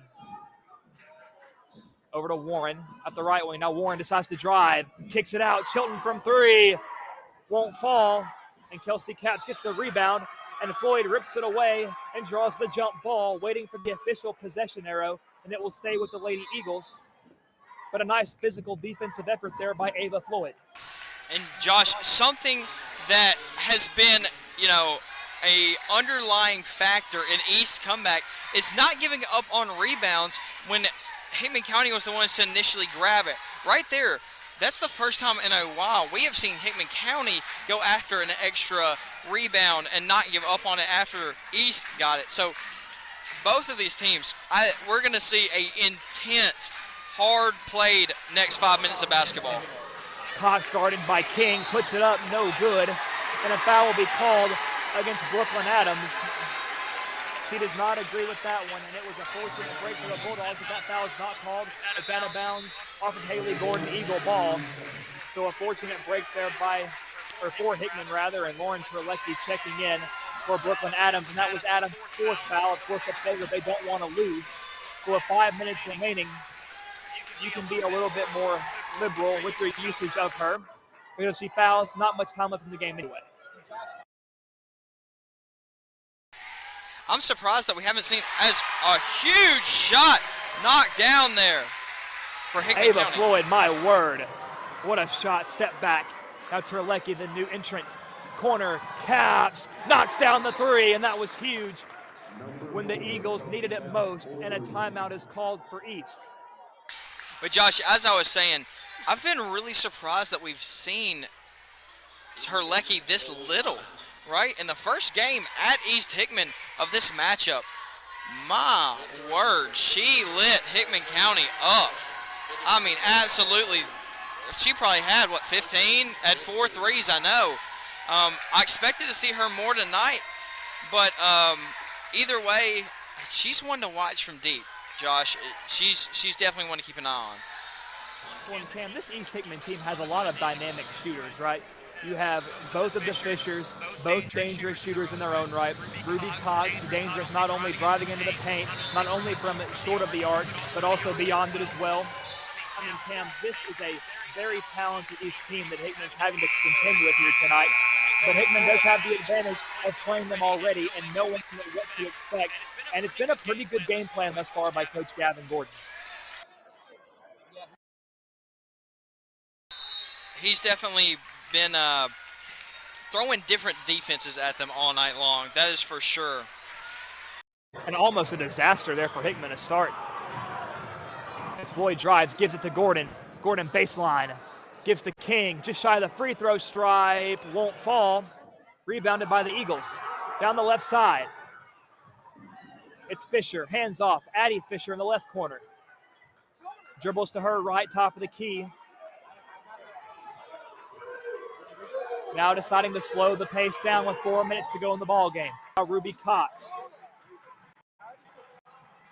S1: Over to Warren at the right wing. Now Warren decides to drive. Kicks it out. Chilton from 3. Won't fall. And Kelsey Caps gets the rebound. And Floyd rips it away and draws the jump ball, waiting for the official possession arrow. And it will stay with the Lady Eagles. but a nice physical defensive effort there by Ava Floyd.
S2: And Josh, something that has been, a underlying factor in East's comeback is not giving up on rebounds when Hickman County was the ones to initially grab it. Right there, that's the first time in a while we have seen Hickman County go after an extra rebound and not give up on it after East got it. So both of these teams, we're going to see a intense, hard-played next 5 minutes of basketball.
S1: Cox guarded by King, puts it up, no good, and a foul will be called against Brooklyn Adams. He does not agree with that one, and it was a fortunate break for the Bulldogs, but that foul is not called. It's out of bounds off of Haley Gordon, Eagle ball. So a fortunate break there for Hickman rather, and Lauren Terlecki checking in for Brooklyn Adams, and that was Adams' fourth foul. Of course, they don't want to lose. So with 5 minutes remaining, you can be a little bit more liberal with your usage of her. We're going to see fouls, not much time left in the game anyway.
S2: I'm surprised that we haven't seen as a huge shot knocked down there for Hickman
S1: Ava
S2: County.
S1: Floyd, my word. What a shot, step back. Now Terlecki, the new entrant. Corner, Caps, knocks down the three, and that was huge when the Eagles needed it most, and a timeout is called for East.
S2: But Josh, as I was saying, I've been really surprised that we've seen Terlecki this little, right? In the first game at East Hickman of this matchup, my word, she lit Hickman County up. I mean, absolutely. She probably had, 15? Had 4 threes, I know. I expected to see her more tonight, but either way, she's one to watch from deep, Josh. She's definitely one to keep an eye on.
S1: Well, and Cam, this East Hickman team has a lot of dynamic shooters, right? You have both of the Fishers, both dangerous shooters in their own right. Ruby Cox, dangerous not only driving into the paint, not only from short of the arc, but also beyond it as well. I mean, Cam, this is a very talented East team that Hickman is having to contend with here tonight. But Hickman does have the advantage of playing them already and knowing what to expect. And it's been a pretty good game plan thus far by Coach Gavin Gordon.
S2: He's definitely been throwing different defenses at them all night long. That is for sure.
S1: And almost a disaster there for Hickman to start. As Floyd drives, gives it to Gordon. Gordon baseline, gives to King, just shy of the free throw stripe, won't fall. Rebounded by the Eagles. Down the left side. It's Fisher, hands off. Addie Fisher in the left corner. Dribbles to her right, top of the key. Now deciding to slow the pace down with 4 minutes to go in the ball game. Now Ruby Cox.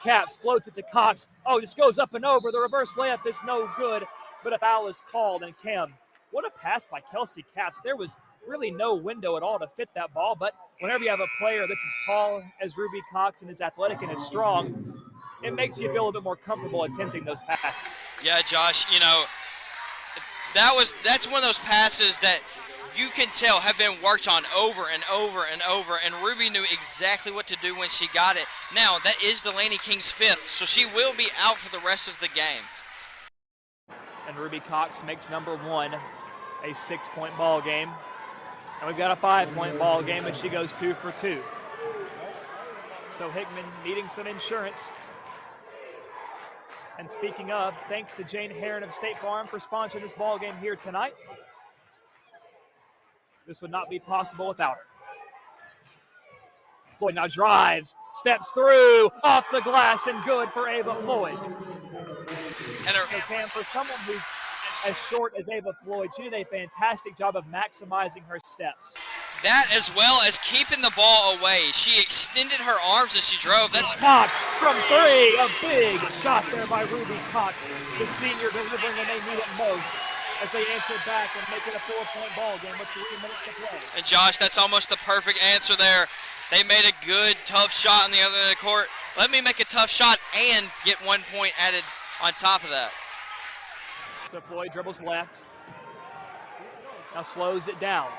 S1: Caps floats it to Cox. Oh, just goes up and over. The reverse layup is no good, but a foul is called. And Cam, what a pass by Kelsey Caps. There was really no window at all to fit that ball, but whenever you have a player that's as tall as Ruby Cox and as athletic and as strong, it makes you feel a little bit more comfortable attempting those passes.
S2: Yeah, Josh, that's one of those passes that you can tell have been worked on over and over and over, and Ruby knew exactly what to do when she got it. Now, that is Delaney King's 5th, so she will be out for the rest of the game.
S1: And Ruby Cox makes number 1 a 6-point ball game. And we've got a 5-point ball game as she goes 2 for 2. So Hickman needing some insurance. And speaking of, thanks to Jane Herron of State Farm for sponsoring this ball game here tonight. This would not be possible without her. Floyd now drives, steps through, off the glass, and good for Ava Floyd.
S2: And
S1: so Cam, for someone who's as short as Ava Floyd, she did a fantastic job of maximizing her steps.
S2: That, as well as keeping the ball away. She extended her arms as she drove. That's
S1: Cox from 3, a big shot there by Ruby Cox. The senior delivering when they need it most, as they answer back and make it a 4-point ball game with 3 minutes to play.
S2: And Josh, that's almost the perfect answer there. They made a good, tough shot on the other end of the court. Let me make a tough shot and get 1 point added on top of that.
S1: So Floyd dribbles left. Now slows it down.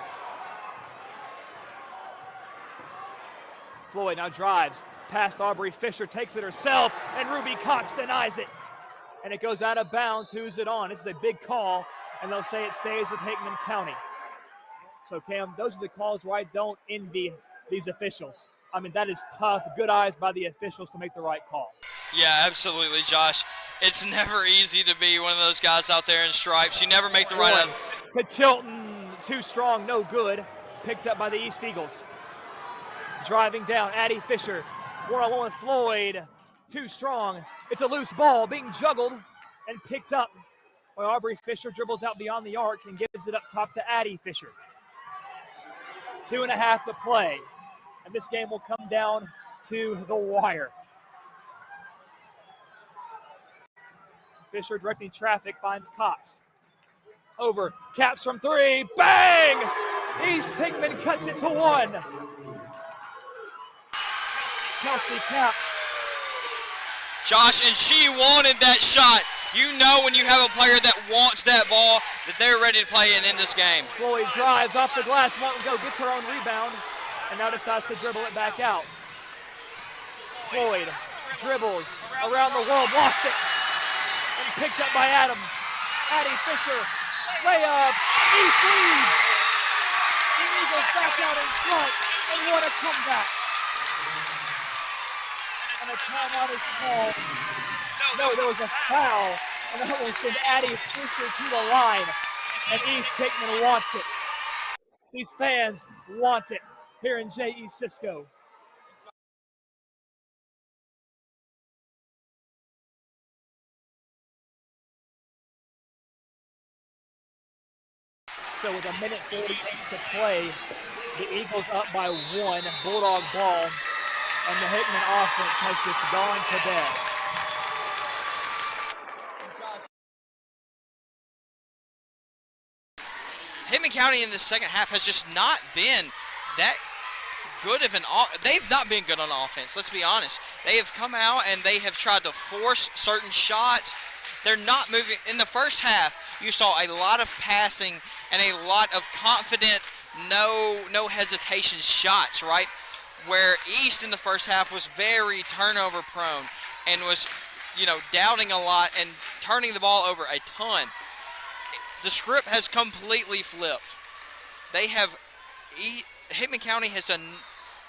S1: Floyd now drives past Aubrey Fisher, takes it herself, and Ruby Cox denies it. and it goes out of bounds. Who's it on? This is a big call, and they'll say it stays with Hickman County. So, Cam, those are the calls where I don't envy these officials. I mean, that is tough. Good eyes by the officials to make the right call.
S2: Yeah, absolutely, Josh. It's never easy to be one of those guys out there in stripes. You never make the right
S1: to Chilton, too strong, no good. Picked up by the East Eagles. Driving down, Addie Fisher. One-on-one with Floyd, too strong. It's a loose ball being juggled and picked up by Aubrey Fisher. Dribbles out beyond the arc and gives it up top to Addie Fisher. 2.5 to play, and this game will come down to the wire. Fisher directing traffic, finds Cox. Over, Caps from 3, bang! East Hickman cuts it to 1. Kelsey Caps.
S2: Josh, and she wanted that shot. You know when you have a player that wants that ball, that they're ready to play and end this game.
S1: Floyd drives off the glass, won't go, gets her own rebound, and now decides to dribble it back out. Floyd dribbles around the world, lost it, and picked up by Adams. Addie Fisher, layup, East leads. The Eagles back out in front, and what a comeback. And a timeout is called. No, there was a foul, and that will send Addie Fisher to the line, and East Hickman wants it. These fans want it here in J.E. Cisco. So with 1:48 to play, the Eagles up by 1, Bulldog ball, and the Hickman offense has just gone to bed.
S2: Hickman County in the second half has just not been that good of they've not been good on offense, let's be honest. They have come out and they have tried to force certain shots. They're not moving. In the first half, you saw a lot of passing and a lot of confident, no hesitation shots, right? Where East in the first half was very turnover prone and was, doubting a lot and turning the ball over a ton. The script has completely flipped. Hickman County has done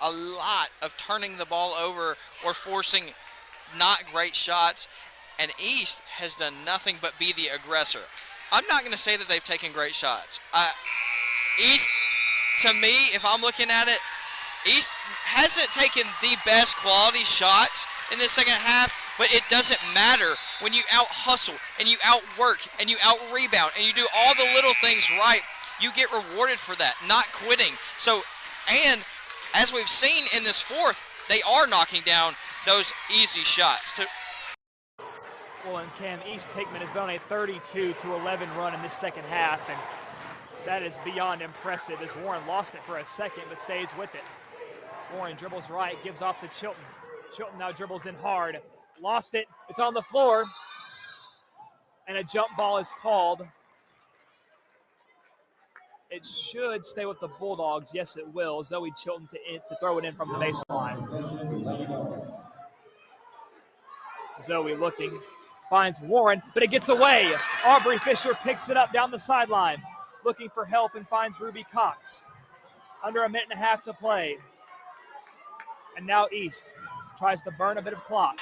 S2: a lot of turning the ball over or forcing not great shots, and East has done nothing but be the aggressor. I'm not going to say that they've taken great shots. East, to me, if I'm looking at it, East hasn't taken the best quality shots in the second half, but it doesn't matter when you out-hustle and you out-work and you out-rebound and you do all the little things right. You get rewarded for that, not quitting. So, and as we've seen in this fourth, they are knocking down those easy shots.
S1: Well, and Cam, East Hickman has been on a 32-11 run in this second half, and that is beyond impressive as Warren lost it for a second but stays with it. Warren dribbles right, gives off to Chilton. Chilton now dribbles in hard. Lost it. It's on the floor. And a jump ball is called. It should stay with the Bulldogs. Yes, it will. Zoe Chilton to throw it in from the baseline. Zoe looking. Finds Warren, but it gets away. Aubrey Fisher picks it up down the sideline. Looking for help and finds Ruby Cox. Under 1.5 minutes to play. And now East tries to burn a bit of clock.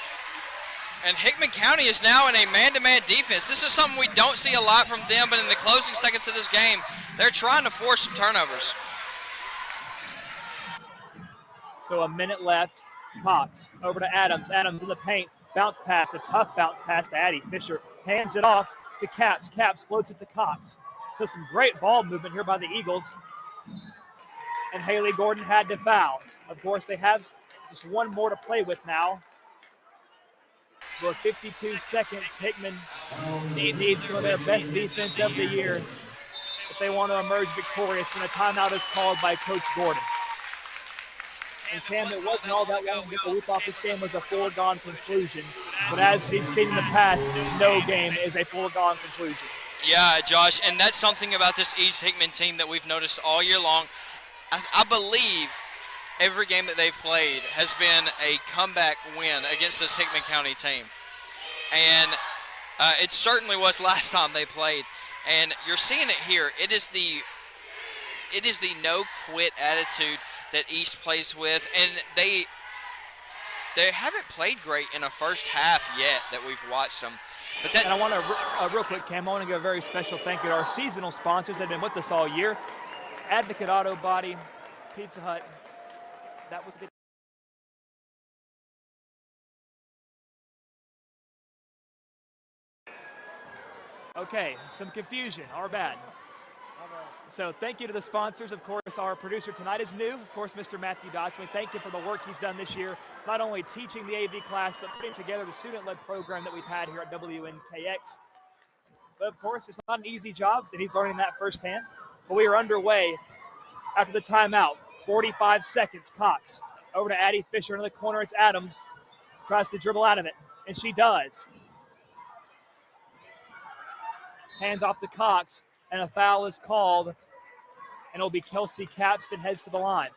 S2: And Hickman County is now in a man-to-man defense. This is something we don't see a lot from them, but in the closing seconds of this game, they're trying to force some turnovers.
S1: So 1 minute left. Cox over to Adams. Adams in the paint. Bounce pass, a tough bounce pass to Addie Fisher. Hands it off to Caps. Caps floats it to Cox. So some great ball movement here by the Eagles. And Haley Gordon had to foul. Of course, they have just one more to play with now. For 52 seconds, Hickman needs some of their best defense of the year if they want to emerge victorious when a timeout is called by Coach Gordon. And Cam, it wasn't all that long ago. We thought this game was a foregone conclusion. But as we've seen in the past, no game is a foregone conclusion.
S2: Yeah, Josh, and that's something about this East Hickman team that we've noticed all year long. I believe every game that they've played has been a comeback win against this Hickman County team. And It certainly was last time they played, and you're seeing it here. It is the no quit attitude that East plays with, and they haven't played great in a first half yet that we've watched them. But that,
S1: and I want to real quick, Cam, I want to give a very special thank you to our seasonal sponsors that have been with us all year. Advocate Auto Body, Pizza Hut. That was the Okay, some confusion, our bad. So thank you to the sponsors. Of course, our producer tonight is new. Of course, Mr. Matthew Dodson. We thank you for the work he's done this year, not only teaching the AV class, but putting together the student-led program that we've had here at WNKX. But of course, it's not an easy job, and he's learning that firsthand. But we are underway after the timeout. 45 seconds, Cox. Over to Addie Fisher into the corner. It's Adams. Tries to dribble out of it, and she does. Hands off to Cox, and a foul is called, and it'll be Kelsey Capps that heads to the line.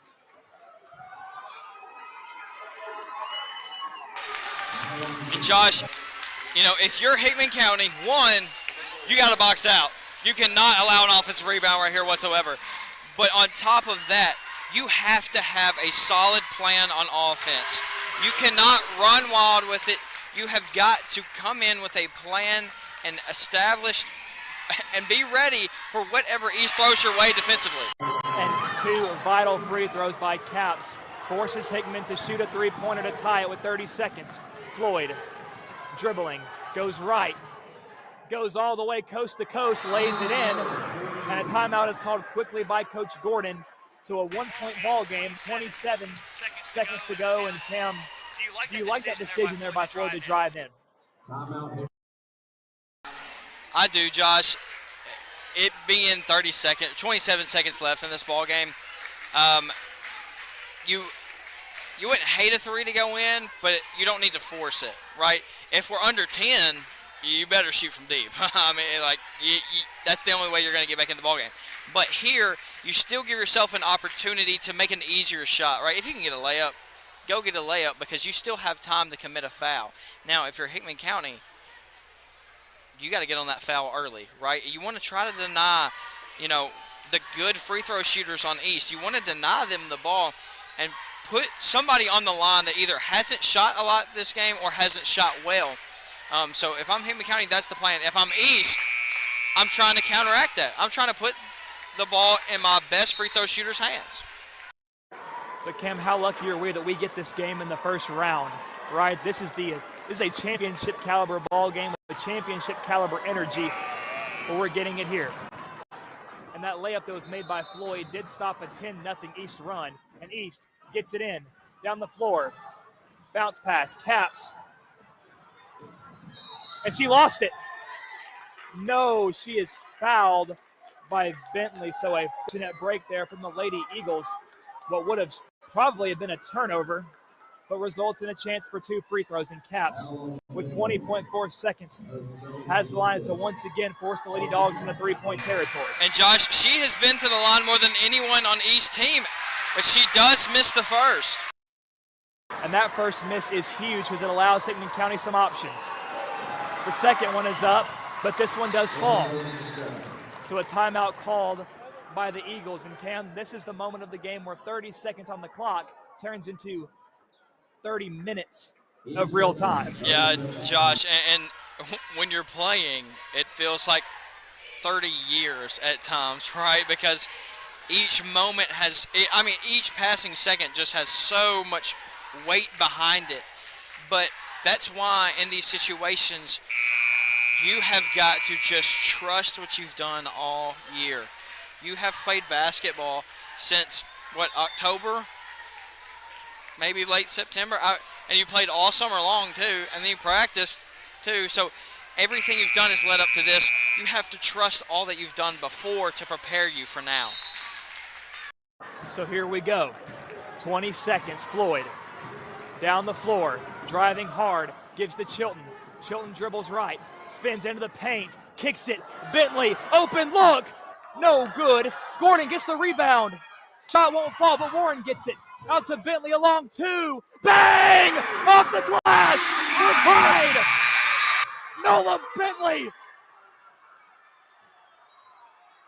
S2: And Josh, you know, if you're Hickman County, one, you got to box out. You cannot allow an offensive rebound right here whatsoever. But on top of that, you have to have a solid plan on offense. You cannot run wild with it. You have got to come in with a plan and established and be ready for whatever East throws your way defensively.
S1: And two vital free throws by Capps forces Hickman to shoot a three-pointer to tie it with 30 seconds. Floyd dribbling, goes right, goes all the way coast to coast, lays it in, and a timeout is called quickly by Coach Gordon. So a one-point ball game, 27 seconds to go, and Cam, do you like that decision there by Floyd to drive in?
S11: Timeout.
S2: I do, Josh. It being 27 seconds left in this ball game, you wouldn't hate a three to go in, but you don't need to force it, right? If we're under 10, you better shoot from deep. I mean, like that's the only way you're going to get back in the ball game. But here, you still give yourself an opportunity to make an easier shot, right? If you can get a layup, go get a layup because you still have time to commit a foul. Now, if you're Hickman County, you got to get on that foul early, right? You want to try to deny, you know, the good free throw shooters on East. You want to deny them the ball and put somebody on the line that either hasn't shot a lot this game or hasn't shot well. So if I'm Hickman County, that's the plan. If I'm East, I'm trying to counteract that. I'm trying to put the ball in my best free throw shooter's hands.
S1: But Cam, how lucky are we that we get this game in the first round, right? This is a championship caliber ball game with championship caliber energy, but we're getting it here. And that layup that was made by Floyd did stop a 10-0 East run, and East gets it in down the floor. Bounce pass, Capps, and she lost it. No, she is fouled by Bentley, so a fortunate break there from the Lady Eagles. What would have probably been a turnover, but results in a chance for two free throws. In Capps with 20.4 seconds has the line to once again force the Lady Dogs into three-point territory.
S2: And Josh, she has been to the line more than anyone on East team, but she does miss the first.
S1: And that first miss is huge because it allows Hickman County some options. The second one is up, but this one does fall. So a timeout called by the Eagles. And Cam, this is the moment of the game where 30 seconds on the clock turns into 30 minutes of real time.
S2: Yeah, Josh, and when you're playing, it feels like 30 years at times, right? Because each moment has, each passing second just has so much weight behind it. But that's why in these situations, you have got to just trust what you've done all year. You have played basketball since, October? Maybe late September? And you played all summer long, too, and then you practiced, too. So everything you've done has led up to this. You have to trust all that you've done before to prepare you for now.
S1: So here we go. 20 seconds, Floyd. Down the floor, driving hard, gives to Chilton. Chilton dribbles right, spins into the paint, kicks it. Bentley, open look! No good. Gordon gets the rebound. Shot won't fall, but Warren gets it. Out to Bentley along two. Bang! Off the glass! We're tied! Nola Bentley,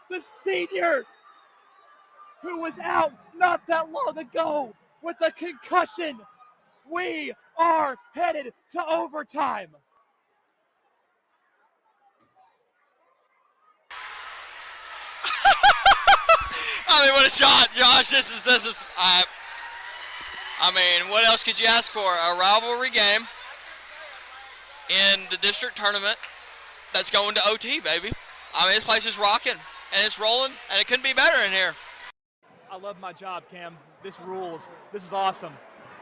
S1: the senior who was out not that long ago with a concussion. We are headed to overtime.
S2: I mean, what a shot, Josh. This is. I mean, what else could you ask for? A rivalry game in the district tournament that's going to OT, baby. I mean, this place is rocking and it's rolling, and it couldn't be better in here.
S1: I love my job, Cam. This rules. This is awesome.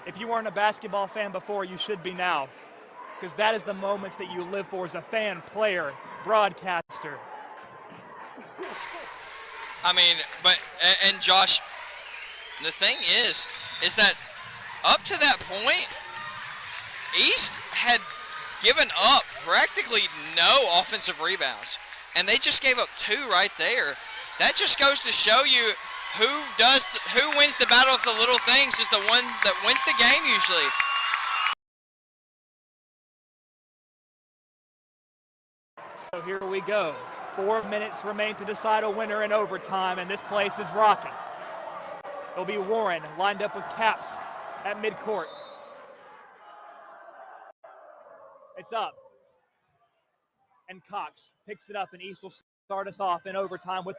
S1: If you weren't a basketball fan before, you should be now, because that is the moments that you live for as a fan, player, broadcaster.
S2: I mean, and Josh, the thing is that up to that point, East had given up practically no offensive rebounds, and they just gave up 2 right there. That just goes to show you who wins the battle of the little things is the one that wins the game usually.
S1: So here we go. 4 minutes remain to decide a winner in overtime, and this place is rocking. It'll be Warren lined up with Caps at midcourt. It's up. And Cox picks it up, and East will start us off in overtime with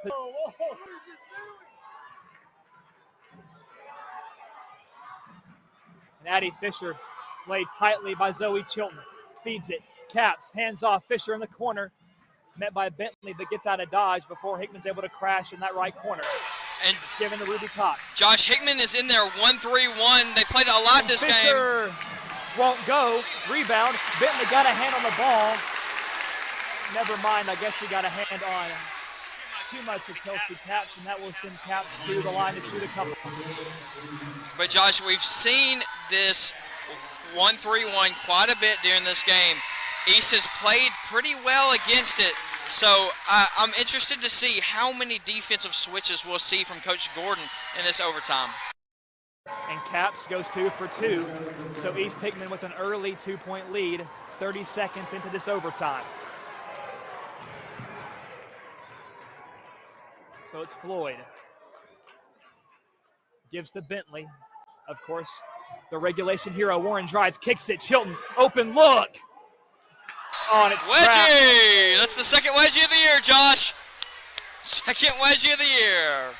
S1: and Addie Fisher played tightly by Zoe Chilton. Feeds it. Caps, hands off. Fisher in the corner. Met by Bentley, but gets out of dodge before Hickman's able to crash in that right corner.
S2: And
S1: it's given to Ruby Cox.
S2: Josh Hickman is in there 1-3-1. They played a lot
S1: and
S2: this
S1: Fisher
S2: game.
S1: Won't go. Rebound. Bentley got a hand on the ball. Never mind. I guess she got a hand on too much of Kelsey Caps, and that will send Caps to the line to shoot a couple.
S2: But Josh, we've seen this 1-3-1 quite a bit during this game. East has played pretty well against it, so I'm interested to see how many defensive switches we'll see from Coach Gordon in this overtime.
S1: And Caps goes 2 for 2, so East Hickman with an early 2-point lead, 30 seconds into this overtime. So it's Floyd. Gives to Bentley. Of course, the regulation hero, Warren drives, kicks it, Chilton, open look. Oh, and it's
S2: wedgie!
S1: trapped.
S2: That's the second wedgie of the year, Josh. Second wedgie of the year.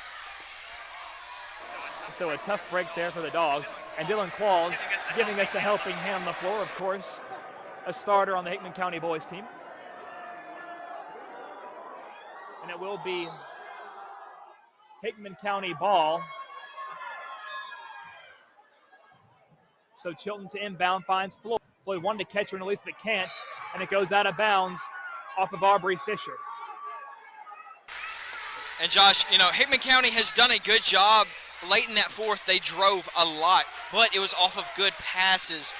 S1: So a tough break there for the Dogs. And Dylan Qualls giving us a helping hand on the floor, of course. A starter on the Hickman County boys team. And it will be Hickman County ball. So Chilton to inbound finds Floyd. Floyd wanted to catch her and release, but can't. And it goes out of bounds off of Aubrey Fisher.
S2: And Josh, you know, Hickman County has done a good job late in that fourth. They drove a lot, but it was off of good passes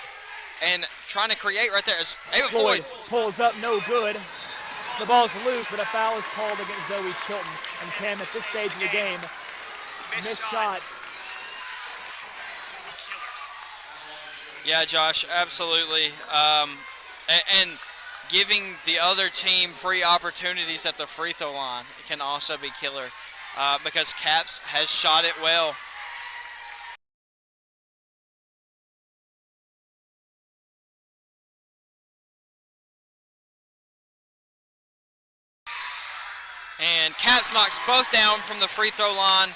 S2: and trying to create right there. As Ava Floyd
S1: pulls up, no good. The ball's loose, but a foul is called against Zoe Chilton. And Cam, at this stage of the game, missed shots.
S2: Yeah, Josh, absolutely. And giving the other team free opportunities at the free throw line can also be killer because Caps has shot it well. And Caps knocks both down from the free throw line.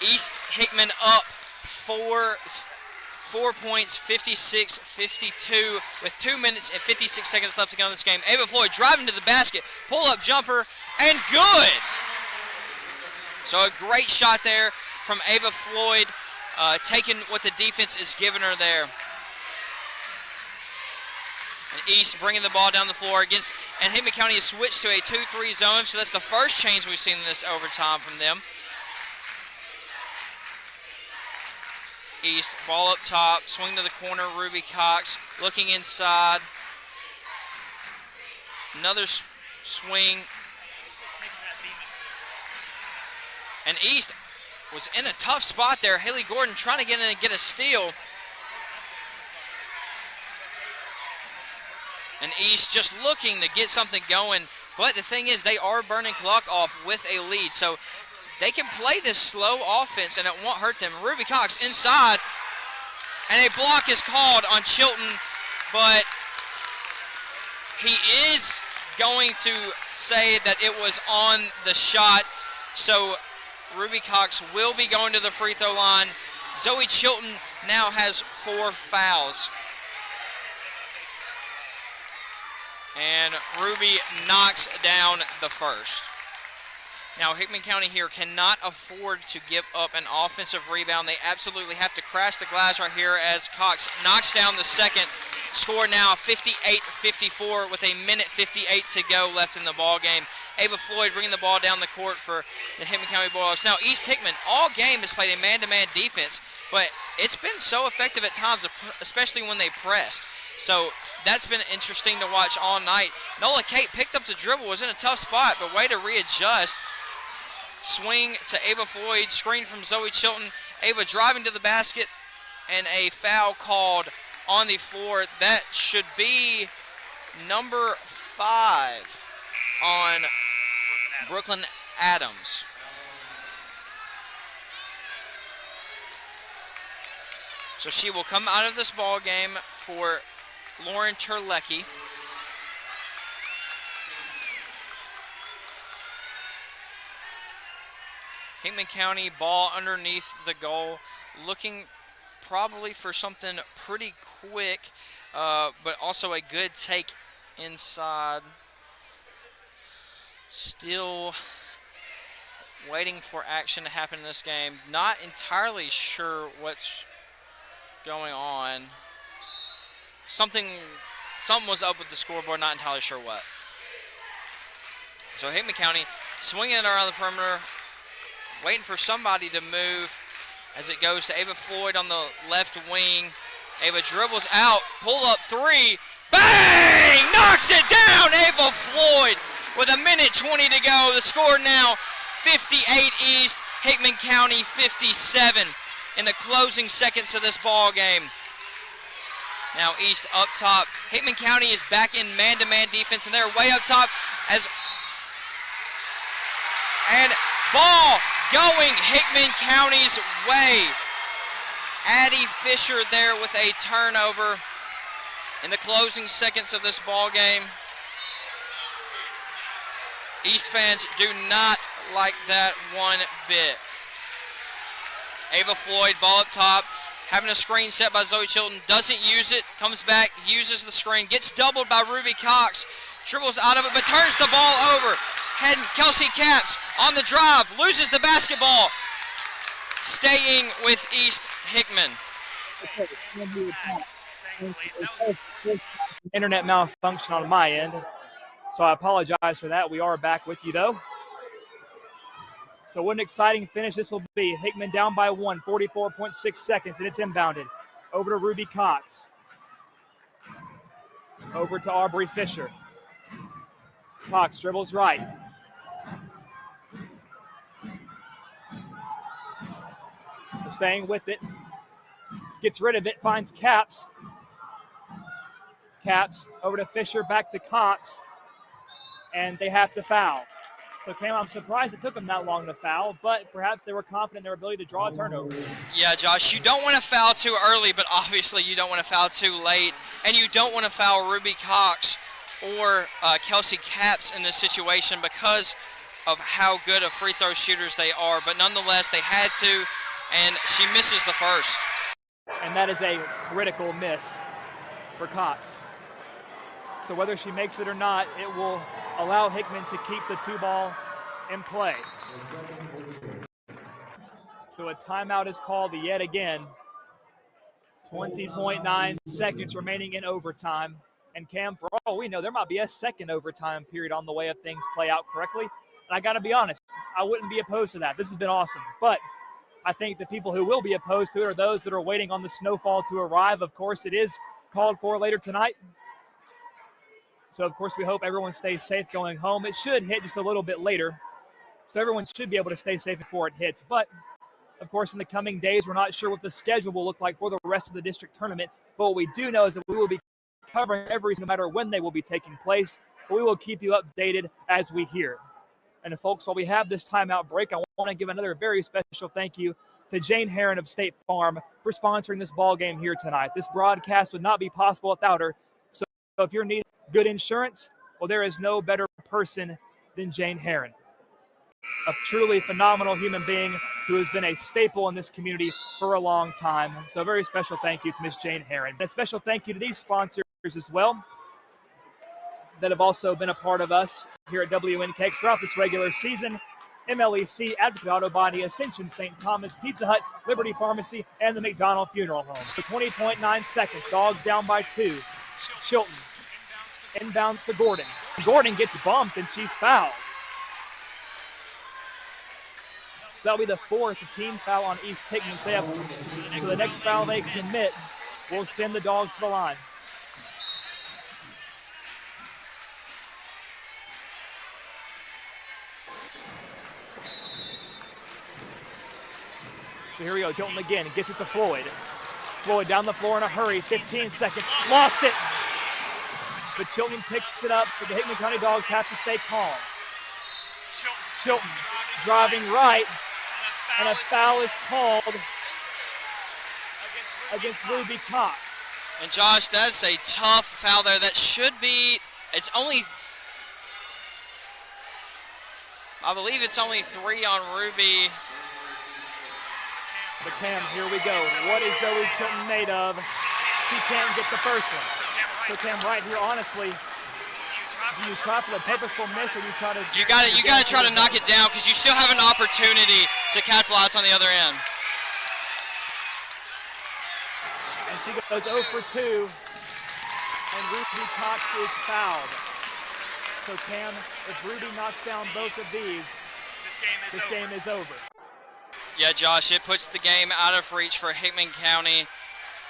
S2: East Hickman up 4 points, 56-52, with 2 minutes and 56 seconds left to go in this game. Ava Floyd driving to the basket, pull-up jumper, and good! So a great shot there from Ava Floyd, taking what the defense is giving her there. And East bringing the ball down the floor against, and Hickman County has switched to a 2-3 zone, so that's the first change we've seen in this overtime from them. East, ball up top, swing to the corner, Ruby Cox looking inside. Another swing. And East was in a tough spot there. Haley Gordon trying to get in and get a steal. And East just looking to get something going. But the thing is, they are burning clock off with a lead. So they can play this slow offense, and it won't hurt them. Ruby Cox inside, and a block is called on Chilton, but he is going to say that it was on the shot. So Ruby Cox will be going to the free throw line. Zoe Chilton now has 4 fouls. And Ruby knocks down the first. Now, Hickman County here cannot afford to give up an offensive rebound. They absolutely have to crash the glass right here as Cox knocks down the second. Score now 58-54 with 1:58 to go left in the ball game. Ava Floyd bringing the ball down the court for the Hickman County Boilers. Now, East Hickman all game has played a man-to-man defense, but it's been so effective at times, especially when they pressed. So that's been interesting to watch all night. Nola Kate picked up the dribble, was in a tough spot, but way to readjust. Swing to Ava Floyd, screen from Zoe Chilton. Ava driving to the basket, and a foul called on the floor. That should be number 5 on Brooklyn Adams. So she will come out of this ball game for Lauren Terlecki. Hickman County ball underneath the goal, looking probably for something pretty quick, but also a good take inside. Still waiting for action to happen in this game. Not entirely sure what's going on. Something was up with the scoreboard, not entirely sure what. So Hickman County swinging it around the perimeter, waiting for somebody to move as it goes to Ava Floyd on the left wing. Ava dribbles out, pull up 3, bang! Knocks it down, Ava Floyd with 1:20 to go. The score now 58 East, Hickman County 57 in the closing seconds of this ball game. Now East up top. Hickman County is back in man-to-man defense, and they're way up top and ball going Hickman County's way. Addie Fisher there with a turnover in the closing seconds of this ball game. East fans do not like that one bit. Ava Floyd, ball up top, having a screen set by Zoe Chilton, doesn't use it, comes back, uses the screen, gets doubled by Ruby Cox, dribbles out of it, but turns the ball over. Heading Kelsey Capps on the drive, loses the basketball, staying with East Hickman.
S1: Internet malfunction on my end, so I apologize for that. We are back with you, though. So what an exciting finish this will be. Hickman down by 1, 44.6 seconds, and it's inbounded. Over to Ruby Cox. Over to Aubrey Fisher. Cox dribbles right. Staying with it. Gets rid of it, finds Capps. Capps over to Fisher, back to Cox. And they have to foul. So, Cam, I'm surprised it took them that long to foul, but perhaps they were confident in their ability to draw a turnover.
S2: Yeah, Josh, you don't want to foul too early, but obviously you don't want to foul too late. And you don't want to foul Ruby Cox or Kelsey Capps in this situation because of how good of free throw shooters they are. But nonetheless, they had to, and she misses the first.
S1: And that is a critical miss for Cox. So whether she makes it or not, it will allow Hickman to keep the 2-ball in play. So a timeout is called yet again. 20.9 seconds remaining in overtime. And Cam, for all we know, there might be a second overtime period on the way if things play out correctly. And I got to be honest, I wouldn't be opposed to that. This has been awesome. But I think the people who will be opposed to it are those that are waiting on the snowfall to arrive. Of course, it is called for later tonight. So, of course, we hope everyone stays safe going home. It should hit just a little bit later, so everyone should be able to stay safe before it hits. But, of course, in the coming days, we're not sure what the schedule will look like for the rest of the district tournament. But what we do know is that we will be covering every, no matter when they will be taking place. But we will keep you updated as we hear. And folks, while we have this timeout break, I want to give another very special thank you to Jane Herron of State Farm for sponsoring this ball game here tonight. This broadcast would not be possible without her. So if you're needing good insurance, well, there is no better person than Jane Herron, a truly phenomenal human being who has been a staple in this community for a long time. So a very special thank you to Miss Jane Herron. And a special thank you to these sponsors as well that have also been a part of us here at WNK throughout this regular season. MLEC, Advocate Auto Body, Ascension St. Thomas, Pizza Hut, Liberty Pharmacy, and the McDonald Funeral Home. For 20.9 seconds, Dogs down by 2. Chilton inbounds to Gordon. Gordon gets bumped and she's fouled. So that'll be the 4th team foul on East Hickman. So the next foul they commit will send the Dogs to the line. So here we go, Chilton again, gets it to Floyd. Floyd down the floor in a hurry, 15 seconds, lost it. But Chilton picks it up, but the Hickman County Dogs have to stay calm. Chilton driving right, and a foul is called against Ruby Cox.
S2: And Josh, that's a tough foul there. That should be, I believe it's only 3 on Ruby.
S1: But Cam, here we go. What is Zoe Chilton made of? She can't get the first one. So Cam, right here, honestly, do you try for the purposeful miss, or do you try to?
S2: You got to try to knock it down because you still have an opportunity to capitalize on the other end.
S1: And she goes 0 for 2, and Ruby Cox is fouled. So Cam, if Ruby knocks down both of these, this game is over.
S2: Yeah, Josh, it puts the game out of reach for Hickman County.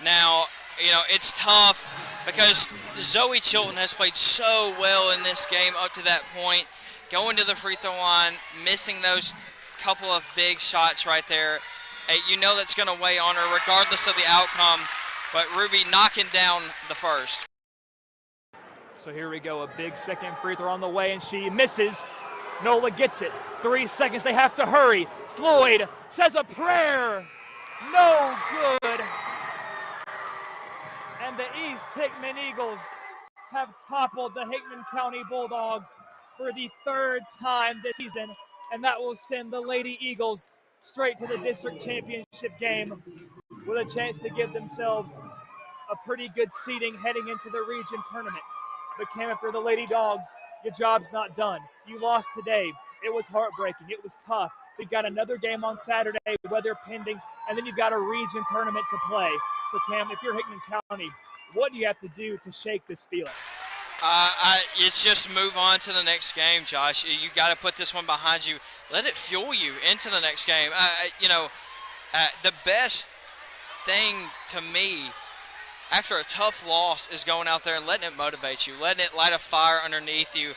S2: Now, it's tough because Zoe Chilton has played so well in this game up to that point, going to the free throw line, missing those couple of big shots right there. Hey, that's going to weigh on her regardless of the outcome, but Ruby knocking down the first.
S1: So here we go, a big second free throw on the way, and she misses. Nola gets it. 3 seconds, they have to hurry. Floyd says a prayer. No good. And the East Hickman Eagles have toppled the Hickman County Bulldogs for the 3rd time this season, and that will send the Lady Eagles straight to the district championship game with a chance to give themselves a pretty good seeding heading into the region tournament. But Cam, if you're the Lady Dogs, your job's not done. You lost today. It was heartbreaking. It was tough. We've got another game on Saturday, weather pending, and then you've got a region tournament to play. So, Cam, if you're Hickman County, what do you have to do to shake this feeling?
S2: It's just move on to the next game, Josh. You got to put this one behind you. Let it fuel you into the next game. The best thing to me after a tough loss is going out there and letting it motivate you, letting it light a fire underneath you.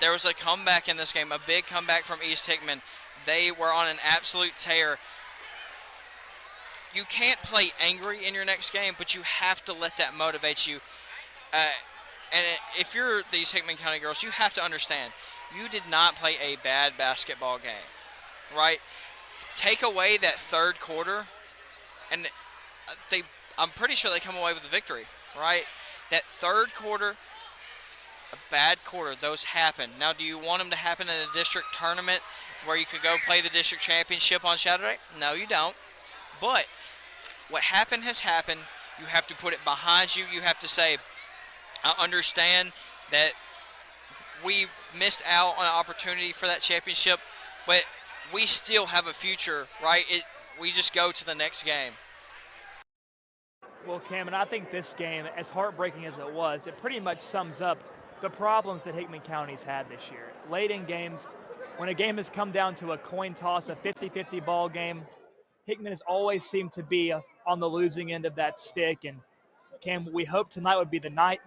S2: There was a comeback in this game, a big comeback from East Hickman. They were on an absolute tear. You can't play angry in your next game, but you have to let that motivate you. And if you're these Hickman County girls, you have to understand, you did not play a bad basketball game, right? Take away that 3rd quarter, and I'm pretty sure they come away with a victory, right? That 3rd quarter, a bad quarter, those happen. Now, do you want them to happen in a district tournament where you could go play the district championship on Saturday? No, you don't. But what happened has happened. You have to put it behind you. You have to say, I understand that we missed out on an opportunity for that championship, but we still have a future, right? We just go to the next game.
S1: Well, Cam, and I think this game, as heartbreaking as it was, it pretty much sums up the problems that Hickman County's had this year. Late in games, when a game has come down to a coin toss, a 50-50 ball game, Hickman has always seemed to be on the losing end of that stick. And Cam, we hope tonight would be the night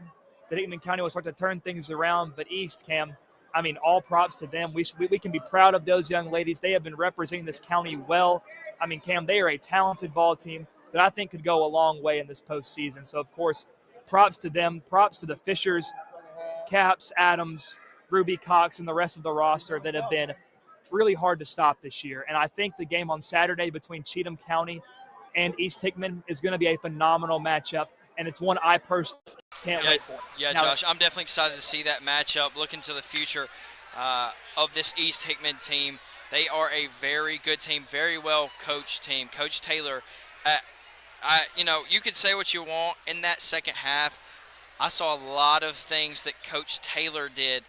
S1: that Hickman County will start to turn things around. But East, Cam, I mean, all props to them. We can be proud of those young ladies. They have been representing this county well. I mean, Cam, they are a talented ball team. that I think could go a long way in this postseason. So, of course, props to them, props to the Fishers, Caps, Adams, Ruby Cox, and the rest of the roster that have been really hard to stop this year. And I think the game on Saturday between Cheatham County and East Hickman is going to be a phenomenal matchup, and it's one I personally can't wait for.
S2: Yeah, now, Josh, I'm definitely excited to see that matchup. Looking to the future of this East Hickman team. They are a very good team, very well coached team. Coach Taylor, you could say what you want in that second half. I saw a lot of things that Coach Taylor did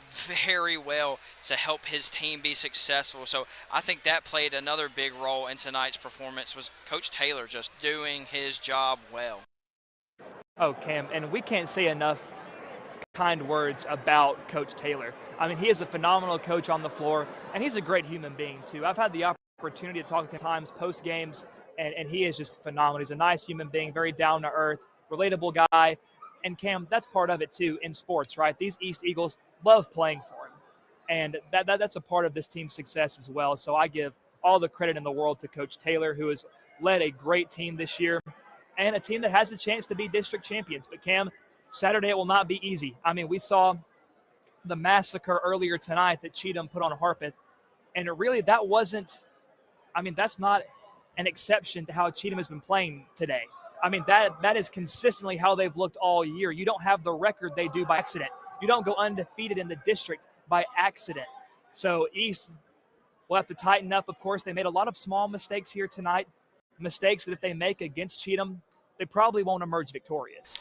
S2: very well to help his team be successful. So I think that played another big role in tonight's performance, was Coach Taylor just doing his job well.
S1: Oh, Cam, and we can't say enough kind words about Coach Taylor. I mean, he is a phenomenal coach on the floor, and he's a great human being, too. I've had the opportunity to talk to him times post-games, and he is just phenomenal. He's a nice human being, very down-to-earth, relatable guy. And, Cam, that's part of it, too, in sports, right? These East Eagles love playing for him, and that's a part of this team's success as well. So I give all the credit in the world to Coach Taylor, who has led a great team this year and a team that has a chance to be district champions. But, Cam, Saturday it will not be easy. I mean, we saw the massacre earlier tonight that Cheatham put on Harpeth, and that's not an exception to how Cheatham has been playing today. I mean, that is consistently how they've looked all year. You don't have the record they do by accident. You don't go undefeated in the district by accident. So East will have to tighten up, of course. They made a lot of small mistakes here tonight, mistakes that if they make against Cheatham, they probably won't emerge victorious.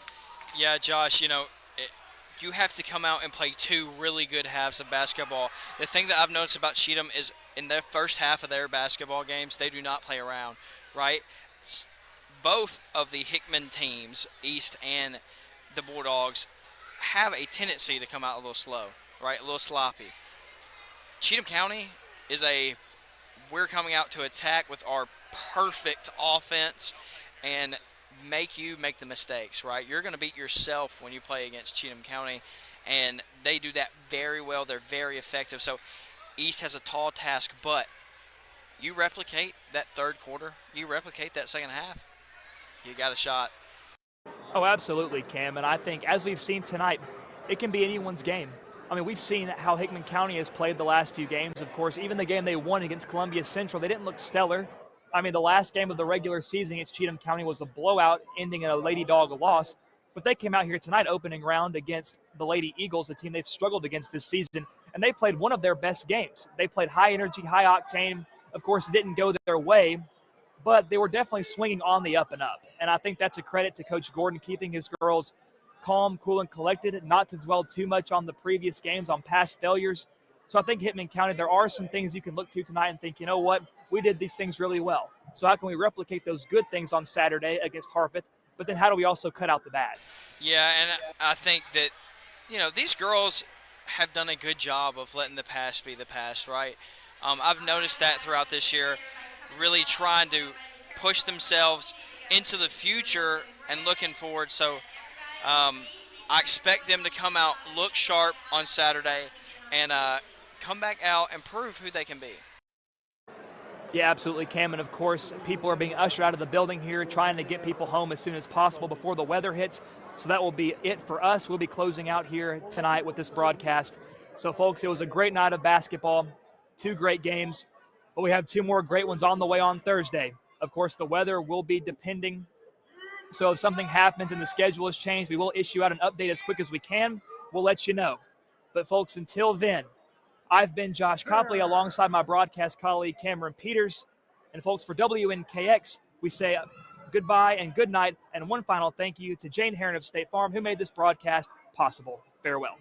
S2: Yeah, Josh, you have to come out and play two really good halves of basketball. The thing that I've noticed about Cheatham is in their first half of their basketball games, they do not play around, right? Both of the Hickman teams, East and the Bulldogs, have a tendency to come out a little slow, right? A little sloppy. Cheatham County we're coming out to attack with our perfect offense and make you make the mistakes, right? You're going to beat yourself when you play against Cheatham County, and they do that very well. They're very effective. So East has a tall task, but you replicate that third quarter, you replicate that second half, you got a shot.
S1: Oh, absolutely, Cam. And I think, as we've seen tonight, it can be anyone's game. I mean, we've seen how Hickman County has played the last few games. Of course, even the game they won against Columbia Central, they didn't look stellar. I mean, the last game of the regular season against Cheatham County was a blowout, ending in a Lady Dog loss. But they came out here tonight, opening round against the Lady Eagles, a team they've struggled against this season, and they played one of their best games. They played high energy, high octane. Of course, it didn't go their way, but they were definitely swinging on the up and up. And I think that's a credit to Coach Gordon, keeping his girls calm, cool, and collected, not to dwell too much on the previous games, on past failures. So I think Hickman County, there are some things you can look to tonight and think, you know what, we did these things really well. So how can we replicate those good things on Saturday against Harpeth? But then how do we also cut out the bad?
S2: Yeah, and I think that, these girls have done a good job of letting the past be the past, right? I've noticed that throughout this year, really trying to push themselves into the future and looking forward. So I expect them to come out, look sharp on Saturday, and come back out and prove who they can be.
S1: Yeah, absolutely, Cam. And, of course, people are being ushered out of the building here, trying to get people home as soon as possible before the weather hits. So that will be it for us. We'll be closing out here tonight with this broadcast. So, folks, it was a great night of basketball, 2 great games, but we have 2 more great ones on the way on Thursday. Of course, the weather will be depending. So if something happens and the schedule has changed, we will issue out an update as quick as we can. We'll let you know. But, folks, until then, I've been Josh Copley alongside my broadcast colleague Cameron Peters. And, folks, for WNKX, we say goodbye and good night. And one final thank you to Jane Herron of State Farm, who made this broadcast possible. Farewell.